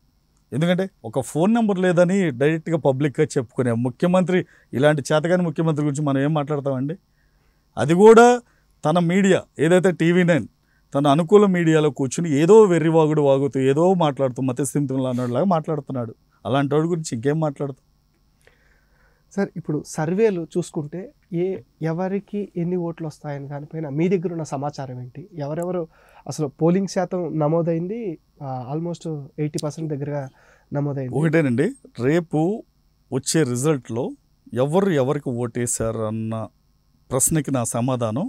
ఎందుకంటే ఒక ఫోన్ నెంబర్ లేదని డైరెక్ట్గా పబ్లిక్గా చెప్పుకునే ముఖ్యమంత్రి, ఇలాంటి చేతగాని ముఖ్యమంత్రి గురించి మనం ఏం మాట్లాడతామండి? అది కూడా తన మీడియా ఏదైతే TV9 తన అనుకూల మీడియాలో కూర్చుని ఏదో వెర్రివాగుడు వాగుతూ ఏదో మాట్లాడుతూ మతస్థితులు అన్నలాగా మాట్లాడుతున్నాడు. అలాంటి వాడి గురించి ఇంకేం మాట్లాడుతాం? సార్, ఇప్పుడు సర్వేలు చూసుకుంటే ఎవరికి ఎన్ని ఓట్లు వస్తాయని దానిపైన మీ దగ్గర ఉన్న సమాచారం ఏంటి? ఎవరెవరు అసలు పోలింగ్ శాతం నమోదైంది? ఆల్మోస్ట్ 80% దగ్గరగా నమోదైంది. ఒకటేనండి, రేపు వచ్చే రిజల్ట్లో ఎవరికి ఓటేశారు అన్న ప్రశ్నకి నా సమాధానం,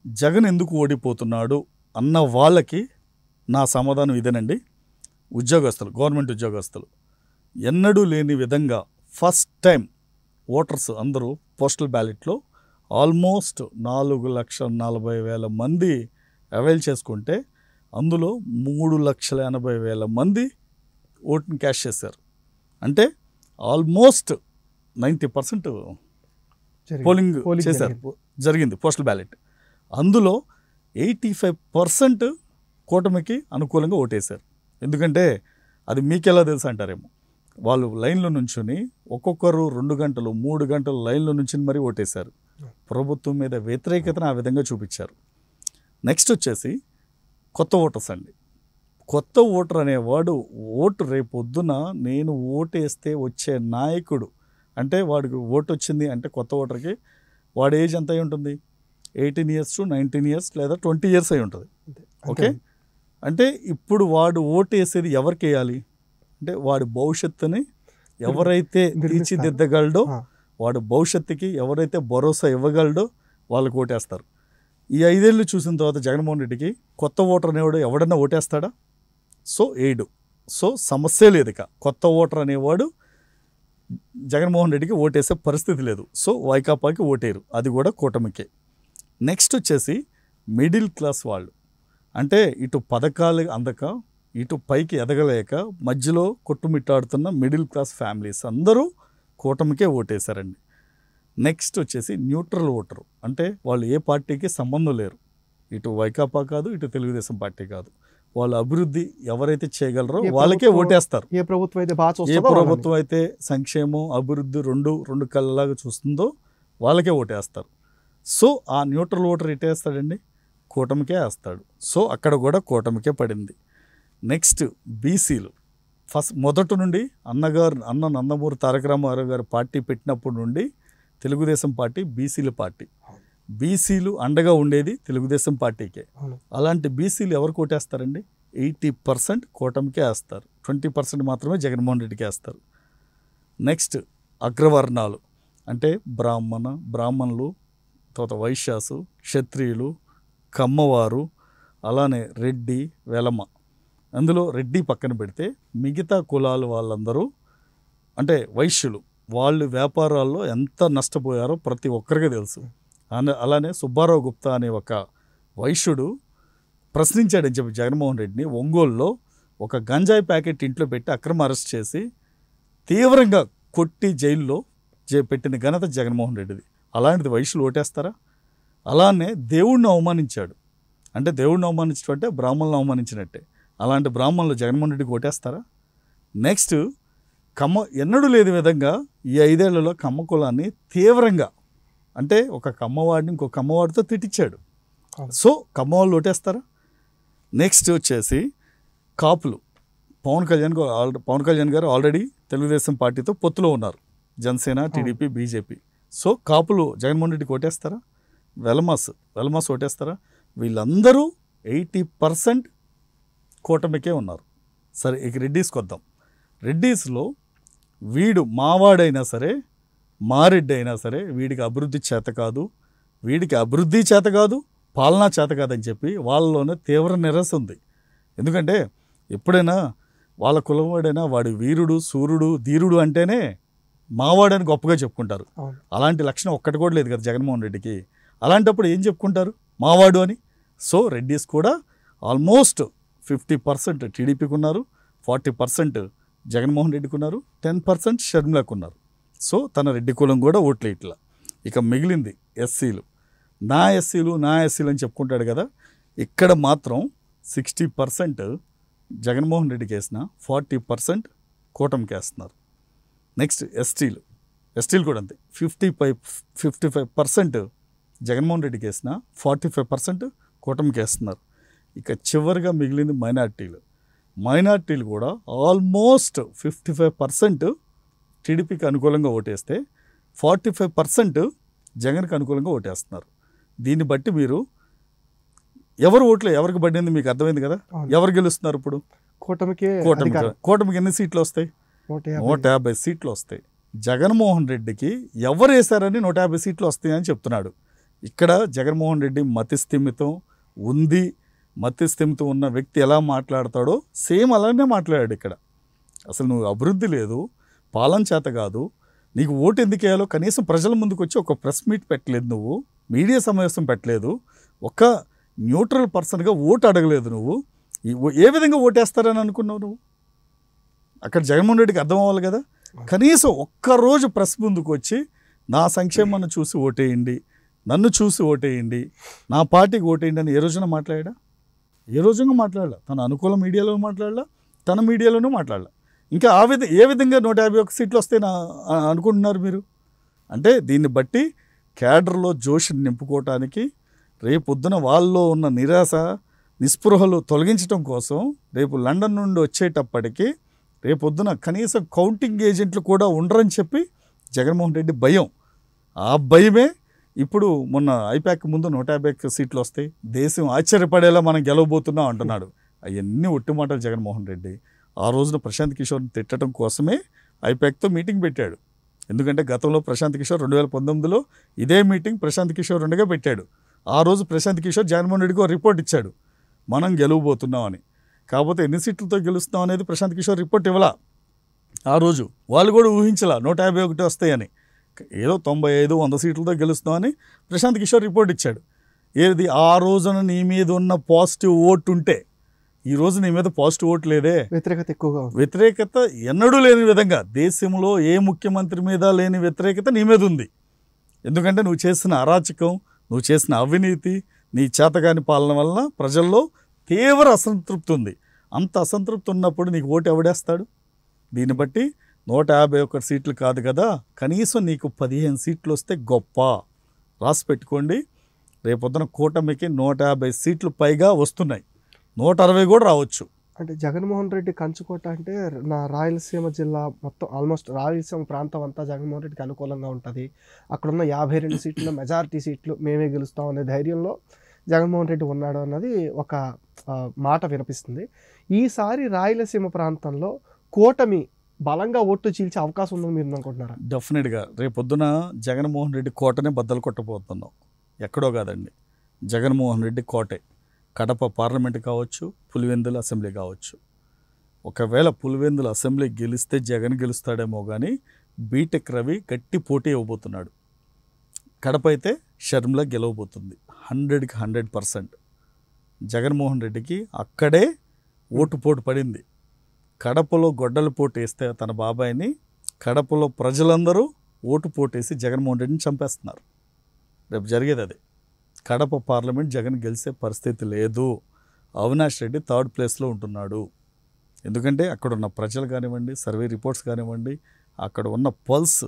జగన్ ఎందుకు ఓడిపోతున్నాడు అన్న వాళ్ళకి నా సమాధానం ఇదేనండి. ఉద్యోగస్తులు, గవర్నమెంట్ ఉద్యోగస్తులు ఎన్నడూ లేని విధంగా ఫస్ట్ టైం ఓటర్స్ అందరూ పోస్టల్ బ్యాలెట్లో ఆల్మోస్ట్ 4,40,000 మంది అవైల్ చేసుకుంటే అందులో 3,80,000 మంది ఓటుని క్యాష్ చేశారు. అంటే ఆల్మోస్ట్ 90% పోలింగ్ చేశారు, జరిగింది పోస్టల్ బ్యాలెట్. అందులో 85% కూటమికి అనుకూలంగా ఓటేశారు. ఎందుకంటే అది మీకెలా తెలుసు అంటారేమో, వాళ్ళు లైన్లో నుంచుని ఒక్కొక్కరు 2 గంటలు 3 గంటలు లైన్లో నుంచి మరీ ఓటేశారు. ప్రభుత్వం మీద వ్యతిరేకతను ఆ విధంగా చూపించారు. నెక్స్ట్ వచ్చేసి కొత్త ఓటర్స్ అండి. కొత్త ఓటర్ అనేవాడు ఓటు రేపొద్దున నేను ఓటేస్తే వచ్చే నాయకుడు, అంటే వాడికి ఓటు వచ్చింది అంటే కొత్త ఓటర్కి వాడి ఏజ్ ఎంత అయి ఉంటుంది, 18 years to 19 years లేదా 20 years అయి ఉంటుంది. ఓకే, అంటే ఇప్పుడు వాడు ఓటు వేసేది ఎవరికి వేయాలి అంటే వాడి భవిష్యత్తుని ఎవరైతే తీర్చిదిద్దగలడో, వాడు భవిష్యత్తుకి ఎవరైతే భరోసా ఇవ్వగలడో వాళ్ళకి ఓటేస్తారు. ఈ 5 ఏళ్ళు చూసిన తర్వాత జగన్మోహన్ రెడ్డికి కొత్త ఓటర్ అనేవాడు ఎవడన్నా ఓటేస్తాడా? సో ఏడు. సో సమస్య లేదు. ఇక కొత్త ఓటర్ అనేవాడు జగన్మోహన్ రెడ్డికి ఓటేసే పరిస్థితి లేదు. సో వైకాపాకి ఓటేరు, అది కూడా కూటమికే. నెక్స్ట్ వచ్చేసి మిడిల్ క్లాస్ వాళ్ళు, అంటే ఇటు పథకాలు అందక ఇటు పైకి ఎదగలేక మధ్యలో కొట్టుమిట్టాడుతున్న మిడిల్ క్లాస్ ఫ్యామిలీస్ అందరూ కూటమికే ఓటేశారండి. నెక్స్ట్ వచ్చేసి న్యూట్రల్ ఓటరు, అంటే వాళ్ళు ఏ పార్టీకి సంబంధం లేరు, ఇటు వైకాపా కాదు ఇటు తెలుగుదేశం పార్టీ కాదు, వాళ్ళు అభివృద్ధి ఎవరైతే చేయగలరో వాళ్ళకే ఓటేస్తారు. ఏ ప్రభుత్వం అయితే బాగా ఏ ప్రభుత్వం అయితే సంక్షేమం అభివృద్ధి రెండు కళ్ళలాగా చూస్తుందో వాళ్ళకే ఓటేస్తారు. సో ఆ న్యూట్రల్ ఓటర్ ఎట్టేస్తాడండి, కూటమికే వేస్తాడు. సో అక్కడ కూడా కూటమికే పడింది. నెక్స్ట్ బీసీలు, మొదటి నుండి అన్న నందమూరి తారక రామారావు గారు పార్టీ పెట్టినప్పటి నుండి తెలుగుదేశం పార్టీ బీసీల పార్టీ. బీసీలు అండగా ఉండేది తెలుగుదేశం పార్టీకే. అలాంటి బీసీలు ఎవరికి ఓటేస్తారండి? 80% కూటమికే వేస్తారు, 20% మాత్రమే జగన్మోహన్ రెడ్డికి వేస్తారు. నెక్స్ట్ అగ్రవర్ణాలు, అంటే బ్రాహ్మణులు, తర్వాత వైశ్యాసు, క్షత్రియులు, కమ్మవారు, అలానే రెడ్డి, వెలమ. అందులో రెడ్డి పక్కన పెడితే మిగతా కులాల వాళ్ళందరూ, అంటే వైశ్యులు, వాళ్ళు వ్యాపారాల్లో ఎంత నష్టపోయారో ప్రతి ఒక్కరికి తెలుసు. అలానే సుబ్బారావు గుప్తా అనే ఒక వైశ్యుడు ప్రశ్నించాడని చెప్పి జగన్మోహన్ రెడ్డిని ఒంగోలులో ఒక గంజాయి ప్యాకెట్ ఇంట్లో పెట్టి అక్రమ అరెస్ట్ చేసి తీవ్రంగా కొట్టి జైల్లో పెట్టిన ఘనత జగన్మోహన్ రెడ్డిది. అలాంటిది వైశ్యులు ఓటేస్తారా? అలానే దేవుణ్ణి అవమానించాడు, అంటే దేవుణ్ణి అవమానించడం అంటే బ్రాహ్మణులను అవమానించినట్టే. అలాంటి బ్రాహ్మణులు జగన్మోహన్ రెడ్డికి ఓటేస్తారా? నెక్స్ట్ ఎన్నడూ లేని విధంగా ఈ 5 ఏళ్లలో కమ్మ కులాన్ని తీవ్రంగా, అంటే ఒక కమ్మవాడిని ఇంకో కమ్మవాడితో తిట్టించాడు. సో కమ్మవాళ్ళు ఓటేస్తారా? నెక్స్ట్ వచ్చేసి కాపులు, పవన్ కళ్యాణ్ గారు ఆల్రెడీ తెలుగుదేశం పార్టీతో పొత్తులో ఉన్నారు, జనసేన, టీడీపీ, బీజేపీ. సో కాపులు జగన్మోహన్ రెడ్డికి ఓటేస్తారా? వెలమాస్ ఓటేస్తారా? వీళ్ళందరూ 80% కూటమికే ఉన్నారు. సరే, ఇక రెడ్డీస్కి వద్దాం. రెడ్డీస్లో వీడు మావాడైనా సరే మారెడ్డి అయినా సరే వీడికి అభివృద్ధి చేత కాదు, పాలనా చేత కాదని చెప్పి వాళ్ళలోనే తీవ్ర నిరాశ ఉంది. ఎందుకంటే ఎప్పుడైనా వాళ్ళ కులవాడైనా వాడి వీరుడు, సూర్యుడు, ధీరుడు అంటేనే మావాడని గొప్పగా చెప్పుకుంటారు. అలాంటి లక్షణం ఒక్కటి కూడా లేదు కదా జగన్మోహన్ రెడ్డికి. అలాంటప్పుడు ఏం చెప్పుకుంటారు? మావాడు అని. సో రెడ్డీస్ కూడా ఆల్మోస్ట్ 50% టీడీపీకి ఉన్నారు, 40% జగన్మోహన్ రెడ్డికి ఉన్నారు, 10% షర్మిలకు ఉన్నారు. సో తన రెడ్డి కులం కూడా ఓట్లు ఇట్లా. ఇక మిగిలింది ఎస్సీలు. నా ఎస్సీలు అని చెప్పుకుంటాడు కదా, ఇక్కడ మాత్రం 60% జగన్మోహన్ రెడ్డికి వేసిన 40% కూటమికి వేస్తున్నారు. నెక్స్ట్ ఎస్టీలు కూడా అంతే, 55% జగన్మోహన్ రెడ్డికి వేసిన 45% కూటమికి వేస్తున్నారు. ఇక చివరిగా మిగిలింది మైనార్టీలు కూడా ఆల్మోస్ట్ 55% టీడీపీకి అనుకూలంగా ఓటేస్తే 45% జగన్కి అనుకూలంగా ఓటేస్తున్నారు. దీన్ని బట్టి మీరు ఎవరికి పడింది మీకు అర్థమైంది కదా. ఎవరు గెలుస్తున్నారు ఇప్పుడు? కూటమికి ఎన్ని సీట్లు వస్తాయి? 150 సీట్లు వస్తాయి. జగన్మోహన్ రెడ్డికి ఎవరు వేశారని 150 సీట్లు వస్తాయని చెప్తున్నాడు. ఇక్కడ జగన్మోహన్ రెడ్డి మతిస్థిమితం ఉన్న వ్యక్తి ఎలా మాట్లాడతాడో సేమ్ అలానే మాట్లాడాడు. ఇక్కడ అసలు నువ్వు అభివృద్ధి లేదు, పాలన చేత కాదు, నీకు ఓటు ఎందుకు వేయాలో కనీసం ప్రజల ముందుకు వచ్చి ఒక ప్రెస్ మీట్ పెట్టలేదు, నువ్వు మీడియా సమావేశం పెట్టలేదు, ఒక న్యూట్రల్ పర్సన్గా ఓటు అడగలేదు, నువ్వు ఏ విధంగా ఓటేస్తారని అనుకున్నావు నువ్వు? అక్కడ జగన్మోహన్ రెడ్డికి అర్థం అవ్వాలి కదా. కనీసం ఒక్కరోజు ప్రెస్ ముందుకు వచ్చి నా సంక్షేమాన్ని చూసి ఓటేయండి, నన్ను చూసి ఓటేయండి, నా పార్టీకి ఓటేయండి అని ఏ రోజున మాట్లాడా? ఏ రోజున మాట్లాడాల? తన అనుకూల మీడియాలో మాట్లాడాల, తన మీడియాలోనూ మాట్లాడాల. ఇంకా ఏ విధంగా 151 సీట్లు వస్తే అనుకుంటున్నారు మీరు? అంటే దీన్ని బట్టి క్యాడర్లో జోష్ని నింపుకోవటానికి, రేపొద్దున వాళ్ళలో ఉన్న నిరాశ నిస్పృహలు తొలగించడం కోసం రేపు లండన్ నుండి వచ్చేటప్పటికి రేపొద్దున కనీసం కౌంటింగ్ ఏజెంట్లు కూడా ఉండరని చెప్పి జగన్మోహన్ రెడ్డి భయం. ఆ భయమే ఇప్పుడు మొన్న ఐపాక్ ముందు 151 సీట్లు వస్తాయి, దేశం ఆశ్చర్యపడేలా మనం గెలవబోతున్నాం అంటున్నాడు. అవన్నీ ఒట్టి మాటలు జగన్మోహన్ రెడ్డి. ఆ రోజున ప్రశాంత్ కిషోర్ని తిట్టడం కోసమే ఐపాక్తో మీటింగ్ పెట్టాడు. ఎందుకంటే గతంలో ప్రశాంత్ కిషోర్ 2019లో ఇదే మీటింగ్ ప్రశాంత్ కిషోర్ ఉండగా పెట్టాడు. ఆ రోజు ప్రశాంత్ కిషోర్ జగన్మోహన్ రెడ్డికి ఒక రిపోర్ట్ ఇచ్చాడు, మనం గెలవబోతున్నాం అని. కాకపోతే ఎన్ని సీట్లతో గెలుస్తాం అనేది ప్రశాంత్ కిషోర్ రిపోర్ట్ ఇవ్వాల. ఆ రోజు వాళ్ళు కూడా ఊహించాల 151 వస్తాయని. ఏదో 95-100 సీట్లతో గెలుస్తామని ప్రశాంత్ కిషోర్ రిపోర్ట్ ఇచ్చాడు. ఏది ఆ రోజున నీ మీద ఉన్న పాజిటివ్ ఓటు ఉంటే, ఈ రోజు నీ మీద పాజిటివ్ ఓటు లేదే, వ్యతిరేకత ఎక్కువగా ఉంది. వ్యతిరేకత ఎన్నడూ లేని విధంగా దేశంలో ఏ ముఖ్యమంత్రి మీద లేని వ్యతిరేకత నీ మీద ఉంది. ఎందుకంటే నువ్వు చేసిన అరాచకం, నువ్వు చేసిన అవినీతి, నీ చేతగాని పాలన వలన ప్రజల్లో తీవ్ర అసంతృప్తి ఉంది. అంత అసంతృప్తి ఉన్నప్పుడు నీకు ఓటు ఎవడేస్తాడు? దీన్ని బట్టి 151 సీట్లు కాదు కదా, కనీసం నీకు 15 సీట్లు వస్తే గొప్ప. రాసి పెట్టుకోండి, రేపొద్దున కూటమికి 150 సీట్లు పైగా వస్తున్నాయి, 160 కూడా రావచ్చు. అంటే జగన్మోహన్ రెడ్డి కంచుకోట అంటే నా రాయలసీమ జిల్లా మొత్తం ఆల్మోస్ట్ రాయలసీమ ప్రాంతం అంతా జగన్మోహన్ రెడ్డికి అనుకూలంగా ఉంటుంది. అక్కడున్న 52 సీట్లు మెజారిటీ సీట్లు మేమే గెలుస్తాం అనే ధైర్యంలో జగన్మోహన్ రెడ్డి ఉన్నాడు అన్నది ఒక మాట వినిపిస్తుంది. ఈసారి రాయలసీమ ప్రాంతంలో కూటమి బలంగా ఓట్లు చీల్చే అవకాశం ఉందని మీరు అనుకుంటున్నారా? డెఫినెట్గా రేపొద్దున జగన్మోహన్ రెడ్డి కోటనే బద్దలు కొట్టబోతున్నాం. ఎక్కడో కాదండి, జగన్మోహన్ రెడ్డి కోటే. కడప పార్లమెంట్ కావచ్చు, పులివెందుల అసెంబ్లీ కావచ్చు. ఒకవేళ పులివెందుల అసెంబ్లీ గెలిస్తే జగన్ గెలుస్తాడేమో కానీ బీటెక్ రవి గట్టి పోటీ ఇవ్వబోతున్నాడు. కడప అయితే షర్మిల గెలవబోతుంది 100కి 100%. జగన్మోహన్ రెడ్డికి అక్కడే ఓటు పోటు పడింది. కడపలో గొడ్డల పోటు వేస్తే తన బాబాయిని కడపలో ప్రజలందరూ ఓటు పోటేసి జగన్మోహన్ రెడ్డిని చంపేస్తున్నారు. రేపు జరిగేది అదే. కడప పార్లమెంట్ జగన్ గెలిచే పరిస్థితి లేదు. అవినాష్ రెడ్డి 3rd ప్లేస్లో ఉంటున్నాడు. ఎందుకంటే అక్కడ ఉన్న ప్రజలు కానివ్వండి, సర్వే రిపోర్ట్స్ కానివ్వండి, అక్కడ ఉన్న పల్స్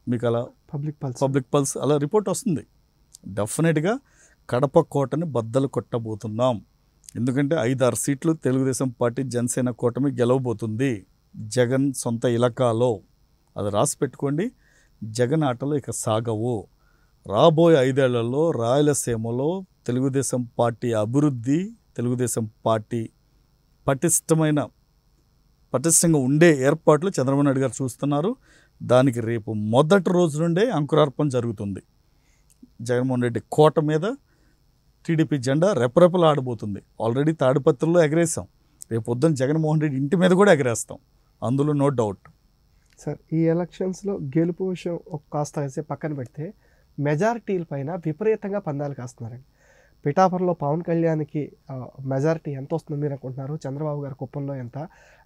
మీకు అలా పబ్లిక్ పల్స్ అలా రిపోర్ట్ వస్తుంది. డెఫినెట్గా కడప కోటని బద్దలు కొట్టబోతున్నాం. ఎందుకంటే 5-6 సీట్లు తెలుగుదేశం పార్టీ జనసేన కూటమి గెలవబోతుంది జగన్ సొంత ఇలాకాలో. అది రాసి పెట్టుకోండి. జగన్ ఆటలు ఇక సాగవు. రాబోయే 5 ఏళ్లలో రాయలసీమలో తెలుగుదేశం పార్టీ అభివృద్ధి, తెలుగుదేశం పార్టీ పటిష్టంగా ఉండే ఏర్పాట్లు చంద్రబాబు నాయుడు గారు చూస్తున్నారు. దానికి రేపు మొదటి రోజు నుండే అంకురార్పణ జరుగుతుంది. జగన్మోహన్ రెడ్డి కోట మీద టీడీపీ జెండా రెపరెపలు ఆడబోతుంది. ఆల్రెడీ తాడిపత్రుల్లో ఎగరేసాం, రేపు పొద్దున్న జగన్మోహన్ రెడ్డి ఇంటి మీద కూడా ఎగరేస్తాం, అందులో నో డౌట్. సార్, ఈ ఎలక్షన్స్లో గెలుపు విషయం కాస్త పక్కన పెడితే మెజారిటీల పైన విపరీతంగా పందాలు కాస్తున్నారండి. పిఠాపురంలో పవన్ కళ్యాణ్కి మెజారిటీ ఎంత వస్తుందో మీరు అనుకుంటున్నారు? చంద్రబాబు గారి కుప్పంలో ఎంత?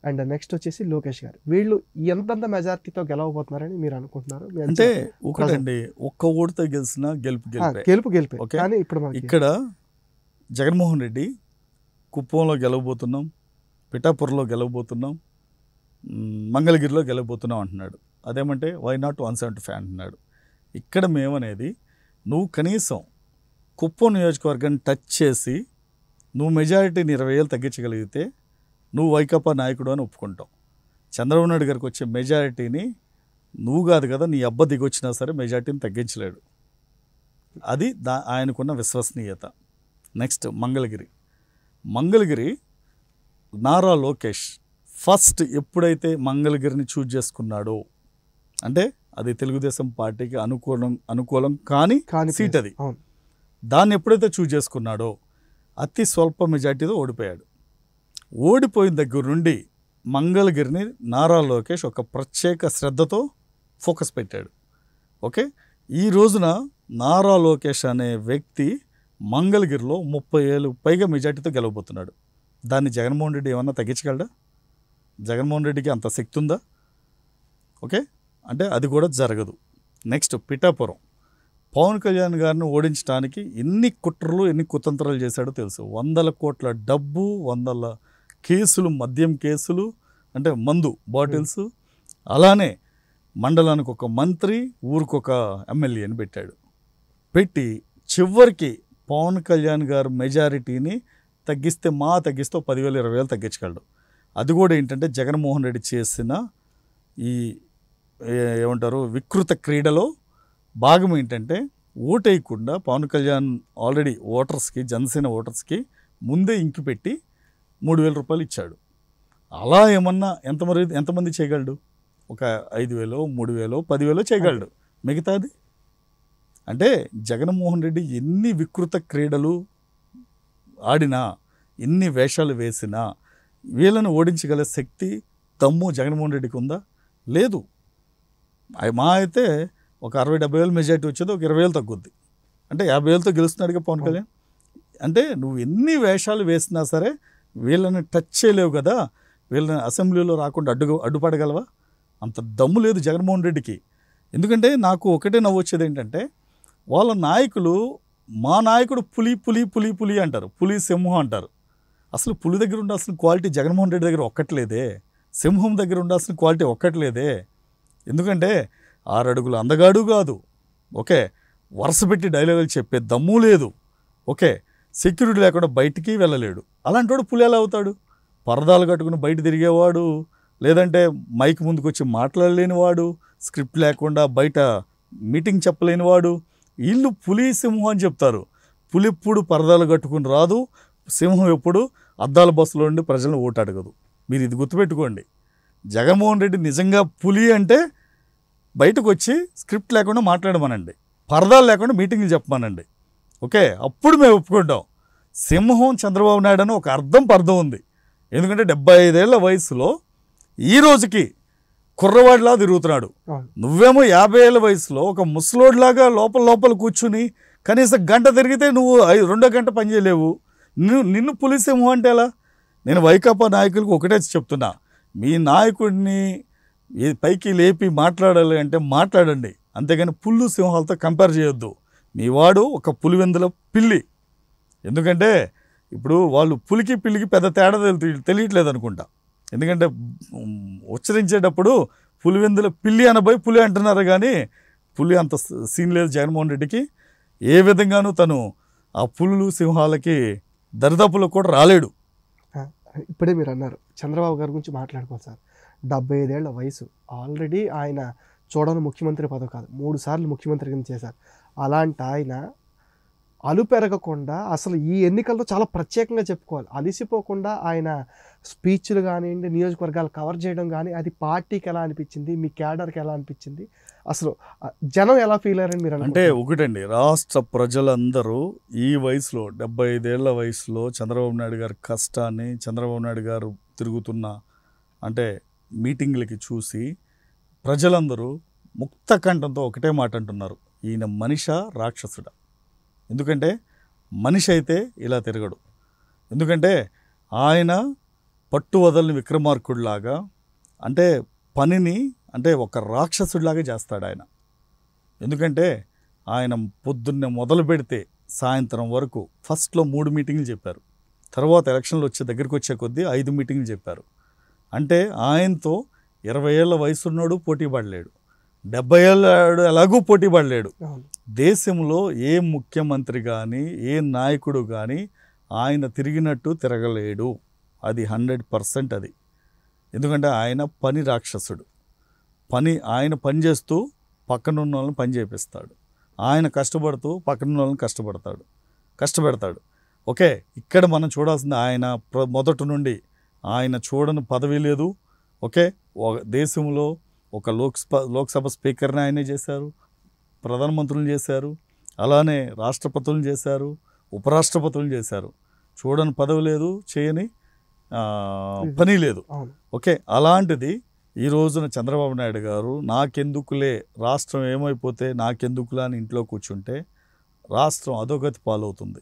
అండ్ నెక్స్ట్ వచ్చేసి లోకేష్ గారు, వీళ్ళు ఎంతంత మెజారిటీతో గెలవబోతున్నారని మీరు అనుకుంటున్నారు? అంటే ఒకటండి, ఒక్క ఓటుతో గెలిచిన గెలిపే. కానీ ఇప్పుడు ఇక్కడ జగన్మోహన్ రెడ్డి కుప్పంలో గెలవబోతున్నాం, పిఠాపురంలో గెలవబోతున్నాం, మంగళగిరిలో గెలవబోతున్నాం అంటున్నాడు. అదేమంటే వై నాట్ 175 అంటున్నాడు. ఇక్కడ మేమనేది, నువ్వు కనీసం కుప్పం నియోజకవర్గాన్ని టచ్ చేసి నువ్వు మెజారిటీని 20,000 తగ్గించగలిగితే నువ్వు వైకాపా నాయకుడు అని ఒప్పుకుంటావు. చంద్రబాబు నాయుడు గారికి వచ్చే మెజారిటీని నువ్వు కాదు కదా, నీ అబ్బ దిగొచ్చినా సరే మెజారిటీని తగ్గించలేడు. అది ఆయనకున్న విశ్వసనీయత. నెక్స్ట్ మంగళగిరి నారా లోకేష్ ఫస్ట్ ఎప్పుడైతే మంగళగిరిని చూజ్ చేసుకున్నాడో, అంటే అది తెలుగుదేశం పార్టీకి అనుకూలం కానీ సీట్ అది. దాన్ని ఎప్పుడైతే చూజ్ చేసుకున్నాడో అతి స్వల్ప మెజార్టీతో ఓడిపోయాడు. ఓడిపోయిన దగ్గర నుండి మంగళగిరిని నారా లోకేష్ ఒక ప్రత్యేక శ్రద్ధతో ఫోకస్ పెట్టాడు. ఓకే, ఈ రోజున నారా లోకేష్ అనే వ్యక్తి మంగళగిరిలో 30,000 పైగా మెజార్టీతో గెలవబోతున్నాడు. దాన్ని జగన్మోహన్ రెడ్డి ఏమన్నా తగ్గించగలడా? జగన్మోహన్ రెడ్డికి అంత శక్తి ఉందా? ఓకే, అంటే అది కూడా జరగదు. నెక్స్ట్ పిఠాపురం, పవన్ కళ్యాణ్ గారిని ఓడించడానికి ఎన్ని కుట్రలు ఎన్ని కుతంత్రాలు చేశాడో తెలుసు. 100 కోట్ల డబ్బు, 100 కేసులు, మద్యం కేసులు, అంటే మందు బాటిల్స్, అలానే మండలానికి ఒక మంత్రి, ఊరికొక ఎమ్మెల్యేని పెట్టాడు. పెట్టి చివరికి పవన్ కళ్యాణ్ గారు మెజారిటీని తగ్గిస్తే 10,000 20,000 తగ్గించగలడు. అది కూడా ఏంటంటే జగన్మోహన్ రెడ్డి చేసిన ఈ ఏమంటారు వికృత క్రీడలో భాగం ఏంటంటే ఓటేయకుండా పవన్ కళ్యాణ్ ఆల్రెడీ ఓటర్స్కి, జనసేన ఓటర్స్కి ముందే ఇంకి పెట్టి 3,000 రూపాయలు ఇచ్చాడు. అలా ఏమన్నా ఎంతమంది చేయగలడు? ఒక 5,000 3,000 10,000 చేయగలడు. మిగతాది అంటే జగన్మోహన్ రెడ్డి ఎన్ని వికృత క్రీడలు ఆడినా, ఎన్ని వేషాలు వేసినా వీళ్ళని ఓడించగల శక్తి, దమ్ము జగన్మోహన్ రెడ్డికి ఉందా? లేదు. మా అయితే ఒక 60-70,000 మెజారిటీ వచ్చేది, ఒక 20,000 తగ్గుద్ది. అంటే 50,000తో గెలుస్తున్నాడుగా పవన్ కళ్యాణ్. అంటే నువ్వు ఎన్ని వేషాలు వేసినా సరే వీళ్ళని టచ్ చేయలేవు కదా, వీళ్ళని అసెంబ్లీలో రాకుండా అడ్డుపడగలవా? అంత దమ్ము లేదు జగన్మోహన్ రెడ్డికి. ఎందుకంటే నాకు ఒకటే నవ్వొచ్చేది ఏంటంటే, వాళ్ళ నాయకులు, మా నాయకుడు పులి పులి పులి పులి అంటారు, పులి సింహం అంటారు. అసలు పులి దగ్గర ఉండాల్సిన క్వాలిటీ జగన్మోహన్ రెడ్డి దగ్గర ఒక్కట్లేదే, సింహం దగ్గర ఉండాల్సిన క్వాలిటీ ఒక్కట్లేదే. ఎందుకంటే 6 అడుగులు అందగాడు కాదు, ఓకే, వరుస పెట్టి డైలాగులు చెప్పే దమ్ము లేదు, ఓకే, సెక్యూరిటీ లేకుండా బయటికి వెళ్ళలేడు. అలాంటి వాడు పులి ఎలా అవుతాడు? పరదాలు కట్టుకుని బయట తిరిగేవాడు, లేదంటే మైక్ ముందుకు వచ్చి మాట్లాడలేనివాడు, స్క్రిప్ట్ లేకుండా బయట మీటింగ్ చెప్పలేనివాడు. వీళ్ళు పులి సింహం అని చెప్తారు. పులి ఎప్పుడు పరదాలు కట్టుకుని రాదు, సింహం ఎప్పుడు అద్దాల బస్సులో ఉండి ప్రజలను ఓటు అడగదు. మీరు ఇది గుర్తుపెట్టుకోండి. జగన్మోహన్ రెడ్డి నిజంగా పులి అంటే బయటకు వచ్చి స్క్రిప్ట్ లేకుండా మాట్లాడమనండి, పరదాలు లేకుండా మీటింగ్లు చెప్పమనండి, ఓకే, అప్పుడు మేము ఒప్పుకుంటాం. సింహం చంద్రబాబు నాయుడు అని ఒక పర్థం ఉంది. ఎందుకంటే 75 ఏళ్ల వయసులో ఈ రోజుకి కుర్రవాడిలా తిరుగుతున్నాడు. నువ్వేమో 50 ఏళ్ల వయసులో ఒక ముసలోడిలాగా లోపల కూర్చుని కనీసం గంట తిరిగితే నువ్వు 2 గంట పని చేయలేవు. నిన్ను పులి సింహం అంటే ఎలా? నేను వైకాపా నాయకులకు ఒకటే చెప్తున్నా, మీ నాయకుడిని పైకి లేపి మాట్లాడాలి అంటే మాట్లాడండి, అంతేగాని పుల్లు సింహాలతో కంపేర్ చేయొద్దు. మీ వాడు ఒక పులివెందుల పిల్లి. ఎందుకంటే ఇప్పుడు వాళ్ళు పులికి పిల్లికి పెద్ద తేడా తెలియట్లేదు అనుకుంటా. ఎందుకంటే ఉచ్చరించేటప్పుడు పులివెందుల పిల్లి అనబోయి పులి అంటున్నారు, కానీ పులి అంత సీన్ లేదు జగన్మోహన్ రెడ్డికి. ఏ విధంగానూ తను ఆ పులులు సింహాలకి దరిదాపులో కూడా రాలేడు. ఇప్పుడే మీరు అన్నారు చంద్రబాబు గారి గురించి మాట్లాడుకోవాలి సార్. 75 ఏళ్ల వయసు, ఆల్రెడీ ఆయన చూడని ముఖ్యమంత్రి పదవి కాదు, 3 సార్లు ముఖ్యమంత్రి కింద చేశారు. అలాంటి ఆయన అలుపెరగకుండా అసలు ఈ ఎన్నికల్లో చాలా ప్రత్యేకంగా చెప్పుకోవాలి, అలిసిపోకుండా ఆయన స్పీచ్లు కానివ్వండి, నియోజకవర్గాలు కవర్ చేయడం కానీ, అది పార్టీకి ఎలా అనిపించింది, మీ క్యాడర్కి ఎలా అనిపించింది, అసలు జనం ఎలా ఫీల్ అయ్యారని మీరు అంటే ఒకటండి, రాష్ట్ర ప్రజలందరూ ఈ వయసులో 75 ఏళ్ల వయసులో చంద్రబాబు నాయుడు గారి కష్టాన్ని, చంద్రబాబు నాయుడు గారు తిరుగుతున్న అంటే మీటింగ్లకి చూసి ప్రజలందరూ ముక్త కంఠంతో ఒకటే మాట అంటున్నారు, ఈయన మనిషా రాక్షసుడా? ఎందుకంటే మనిషి అయితే ఇలా తిరగడు. ఎందుకంటే ఆయన పట్టు వదలని విక్రమార్కుడిలాగా, అంటే పనిని అంటే ఒక రాక్షసుడిలాగా చేస్తాడు ఆయన. ఎందుకంటే ఆయన పొద్దున్నే మొదలు పెడితే సాయంత్రం వరకు ఫస్ట్లో 3 మీటింగ్లు చెప్పారు, తర్వాత ఎలక్షన్లు దగ్గరికి వచ్చే కొద్దీ 5 మీటింగ్లు చెప్పారు. అంటే ఆయనతో 20 ఏళ్ల వయసున్నోడు పోటీ పడలేడు, 70 ఏళ్ళాడు ఎలాగూ పోటీ పడలేడు. దేశంలో ఏ ముఖ్యమంత్రి కానీ ఏ నాయకుడు కానీ ఆయన తిరిగినట్టు తిరగలేడు. అది 100% అది. ఎందుకంటే ఆయన పని రాక్షసుడు. ఆయన పని చేస్తూ పక్కనున్న వాళ్ళని పని చేపిస్తాడు, ఆయన కష్టపడుతూ పక్కనున్న వాళ్ళని కష్టపెడతాడు. ఓకే, ఇక్కడ మనం చూడాల్సింది ఆయన మొదటి నుండి ఆయన చూడని పదవి లేదు. ఓకే, దేశంలో ఒక లోక్సభ స్పీకర్ని ఆయనే చేశారు, ప్రధానమంత్రులను చేశారు, అలానే రాష్ట్రపతులను చేశారు, ఉపరాష్ట్రపతులను చేశారు. చూడని పదవి లేదు, చేయని పని లేదు. ఓకే, అలాంటిది ఈ రోజున చంద్రబాబు నాయుడు గారు నాకెందుకులే, రాష్ట్రం ఏమైపోతే నాకెందుకులే అని ఇంట్లో కూర్చుంటే రాష్ట్రం అధోగతి పాలవుతుంది,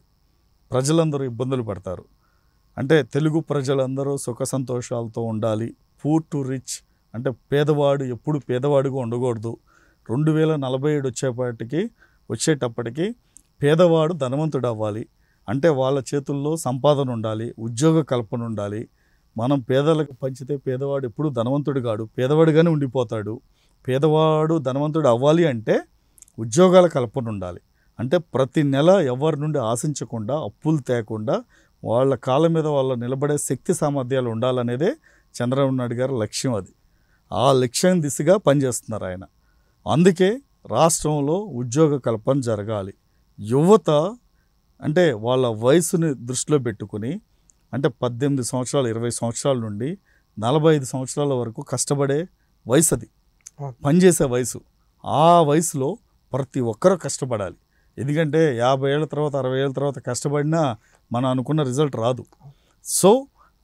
ప్రజలందరూ ఇబ్బందులు పడతారు. అంటే తెలుగు ప్రజలందరూ సుఖ సంతోషాలతో ఉండాలి, పూర్ టు రిచ్ అంటే పేదవాడు ఎప్పుడు పేదవాడుగా ఉండకూడదు. 2047 వచ్చేటప్పటికి పేదవాడు ధనవంతుడు అవ్వాలి. అంటే వాళ్ళ చేతుల్లో సంపాదన ఉండాలి, ఉద్యోగ కల్పన ఉండాలి. మనం పేదలకు పంచితే పేదవాడు ఎప్పుడు ధనవంతుడు కాడు, పేదవాడుగానే ఉండిపోతాడు. పేదవాడు ధనవంతుడు అవ్వాలి అంటే ఉద్యోగాల కల్పన ఉండాలి. అంటే ప్రతి నెల ఎవరి నుండి ఆశించకుండా, అప్పులు తేకుండా వాళ్ళ కాళ్ళ మీద వాళ్ళ నిలబడే శక్తి సామర్థ్యాలు ఉండాలనేదే చంద్రబాబు నాయుడు గారి లక్ష్యం. అది ఆ లక్ష్యం దిశగా పనిచేస్తున్నారు ఆయన. అందుకే రాష్ట్రంలో ఉద్యోగ కల్పన జరగాలి. యువత అంటే వాళ్ళ వయసుని దృష్టిలో పెట్టుకుని, అంటే 18 సంవత్సరాలు 20 సంవత్సరాల నుండి 45 సంవత్సరాల వరకు కష్టపడే వయసు, అది పనిచేసే వయసు. ఆ వయసులో ప్రతి ఒక్కరూ కష్టపడాలి. ఎందుకంటే 50 ఏళ్ళ తర్వాత 60 ఏళ్ళ తర్వాత కష్టపడినా మనం అనుకున్న రిజల్ట్ రాదు. సో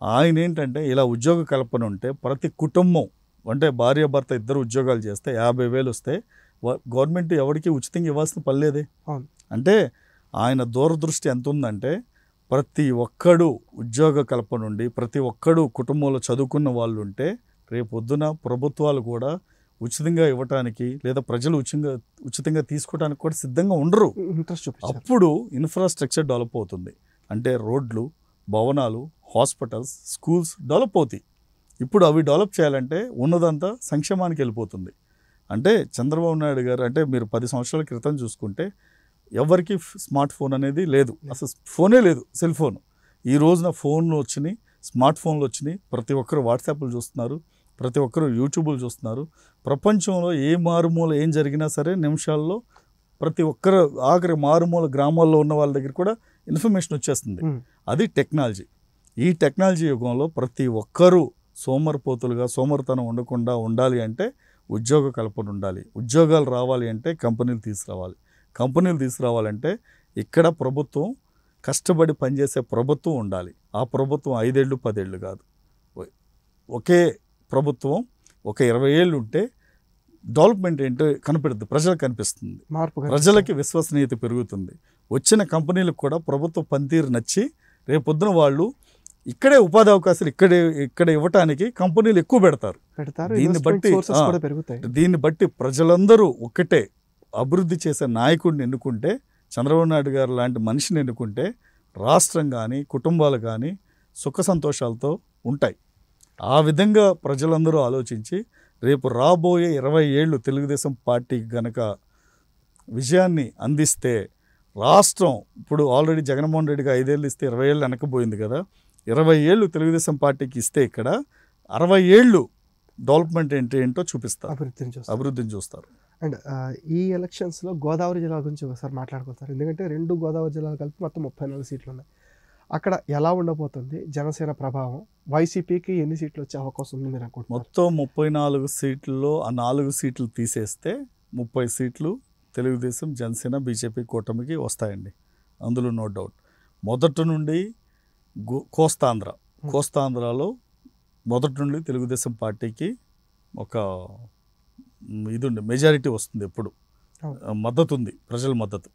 ఆయన ఏంటంటే ఇలా ఉద్యోగ కల్పన ఉంటే ప్రతి కుటుంబం అంటే భార్యాభర్త ఇద్దరు ఉద్యోగాలు చేస్తే 50,000 వస్తే గవర్నమెంట్ ఎవరికి ఉచితంగా ఇవ్వాల్సిన పని లేదే. అంటే ఆయన దూరదృష్టి ఎంత ఉందంటే ప్రతి ఒక్కడు ఉద్యోగ కల్పన ఉండి ప్రతి ఒక్కడు కుటుంబంలో చదువుకున్న వాళ్ళు ఉంటే రేపొద్దున ప్రభుత్వాలు కూడా ఉచితంగా ఇవ్వటానికి లేదా ప్రజలు ఉచితంగా తీసుకోవడానికి కూడా సిద్ధంగా ఉండరు. అప్పుడు ఇన్ఫ్రాస్ట్రక్చర్ డెవలప్ అవుతుంది. అంటే రోడ్లు, భవనాలు, హాస్పిటల్స్, స్కూల్స్ డెవలప్ అవుతాయి. ఇప్పుడు అవి డెవలప్ చేయాలంటే ఉన్నదంతా సంక్షేమానికి వెళ్ళిపోతుంది. అంటే చంద్రబాబు నాయుడు గారు అంటే మీరు 10 సంవత్సరాల క్రితం చూసుకుంటే ఎవరికి స్మార్ట్ ఫోన్ అనేది లేదు, అసలు ఫోనే లేదు, సెల్ ఫోన్. ఈ రోజున ఫోన్లు వచ్చినాయి, స్మార్ట్ ఫోన్లు వచ్చినాయి. ప్రతి ఒక్కరు వాట్సాప్లు చూస్తున్నారు, ప్రతి ఒక్కరు యూట్యూబ్లు చూస్తున్నారు. ప్రపంచంలో ఏ మారుమూల ఏం జరిగినా సరే నిమిషాల్లో ప్రతి ఒక్కరు ఆఖరి మారుమూల గ్రామాల్లో ఉన్న వాళ్ళ దగ్గర కూడా ఇన్ఫర్మేషన్ వచ్చేస్తుంది. అది టెక్నాలజీ. ఈ టెక్నాలజీ యుగంలో ప్రతి ఒక్కరూ సోమరిపోతులుగా సోమరితనం ఉండకుండా ఉండాలి అంటే ఉద్యోగ కల్పన ఉండాలి. ఉద్యోగాలు రావాలి అంటే కంపెనీలు తీసుకురావాలి. కంపెనీలు తీసుకురావాలంటే ఇక్కడ ప్రభుత్వం కష్టపడి పనిచేసే ప్రభుత్వం ఉండాలి. ఆ ప్రభుత్వం 5 ఏళ్ళు 10 ఏళ్ళు కాదు. ఒకే ప్రభుత్వం ఒక 20 ఏళ్ళు ఉంటే డెవలప్మెంట్ ఏంటో కనిపెడుతుంది, ప్రజలకు కనిపిస్తుంది, ప్రజలకి విశ్వసనీయత పెరుగుతుంది. వచ్చిన కంపెనీలకు కూడా ప్రభుత్వ పనితీరు నచ్చి రేపొద్దున వాళ్ళు ఇక్కడే ఉపాధి అవకాశాలు ఇక్కడ ఇవ్వటానికి కంపెనీలు ఎక్కువ పెడతారు. దీన్ని బట్టి ప్రజలందరూ ఒక్కటే అభివృద్ధి చేసే నాయకుడిని ఎన్నుకుంటే, చంద్రబాబు నాయుడు గారు లాంటి మనిషిని ఎన్నుకుంటే రాష్ట్రం కానీ కుటుంబాలు కానీ సుఖ సంతోషాలతో ఉంటాయి. ఆ విధంగా ప్రజలందరూ ఆలోచించి రేపు రాబోయే 20 ఏళ్ళు తెలుగుదేశం పార్టీకి గనక విజయాన్ని అందిస్తే రాష్ట్రం ఇప్పుడు ఆల్రెడీ జగన్మోహన్ రెడ్డికి 5 ఏళ్ళు ఇస్తే 20 ఏళ్ళు వెనకపోయింది కదా. 20 ఏళ్ళు తెలుగుదేశం పార్టీకి ఇస్తే ఇక్కడ 60 ఏళ్ళు డెవలప్మెంట్ ఏంటో చూపిస్తారు, అభివృద్ధిని చూస్తారు. అండ్ ఈ ఎలక్షన్స్లో గోదావరి జిల్లా గురించి ఒకసారి మాట్లాడుకుంటారు. ఎందుకంటే 2 గోదావరి జిల్లాలు కలిపి మొత్తం 34 సీట్లు ఉన్నాయి. అక్కడ ఎలా ఉండబోతుంది జనసేన ప్రభావం? వైసీపీకి ఎన్ని సీట్లు వచ్చే అవకాశం ఉంది మీరు అనుకుంటున్నారు? మొత్తం 34 సీట్లలో ఆ 4 సీట్లు తీసేస్తే 30 సీట్లు తెలుగుదేశం, జనసేన, బీజేపీ కూటమికి వస్తాయండి. అందులో నో డౌట్. మొదటి నుండి కోస్తాంధ్రలో మొదటి నుండి తెలుగుదేశం పార్టీకి ఒక ఇది ఉంది, మెజారిటీ వస్తుంది. ఎప్పుడు మద్దతు ఉంది, ప్రజల మద్దతు.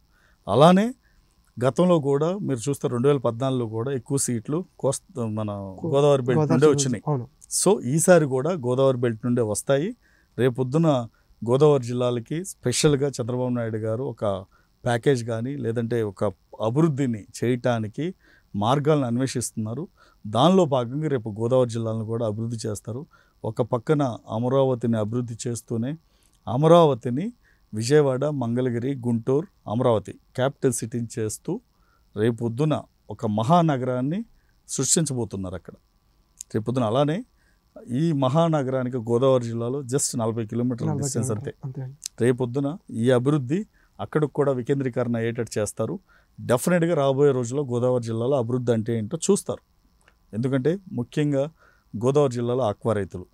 అలానే గతంలో కూడా మీరు చూస్తే 2014లో కూడా ఎక్కువ సీట్లు మన గోదావరి బెల్ట్ నుండే వచ్చినాయి. సో ఈసారి కూడా గోదావరి బెల్ట్ నుండే వస్తాయి. రేపొద్దున గోదావరి జిల్లాలకి స్పెషల్గా చంద్రబాబు నాయుడు గారు ఒక ప్యాకేజ్ కానీ లేదంటే ఒక అభివృద్ధిని చేయటానికి మార్గాలను అన్వేషిస్తున్నారు. దానిలో భాగంగా రేపు గోదావరి జిల్లాలను కూడా అభివృద్ధి చేస్తారు. ఒక పక్కన అమరావతిని అభివృద్ధి చేస్తూనే అమరావతిని విజయవాడ, మంగళగిరి, గుంటూరు, అమరావతి క్యాపిటల్ సిటీని చేస్తూ రేపొద్దున ఒక మహానగరాన్ని సృష్టించబోతున్నారు అక్కడ రేపొద్దున. అలానే ఈ మహానగరానికి గోదావరి జిల్లాలో జస్ట్ 40 కిలోమీటర్ల డిస్టెన్స్ అంతే. రేపొద్దున ఈ అభివృద్ధి అక్కడికి కూడా వికేంద్రీకరణ అయ్యేటట్టు చేస్తారు. డెఫినెట్గా రాబోయే రోజుల్లో గోదావరి జిల్లాలో అభివృద్ధి అంటే ఏంటో చూస్తారు. ఎందుకంటే ముఖ్యంగా గోదావరి జిల్లాలో ఆక్వా రైతులు,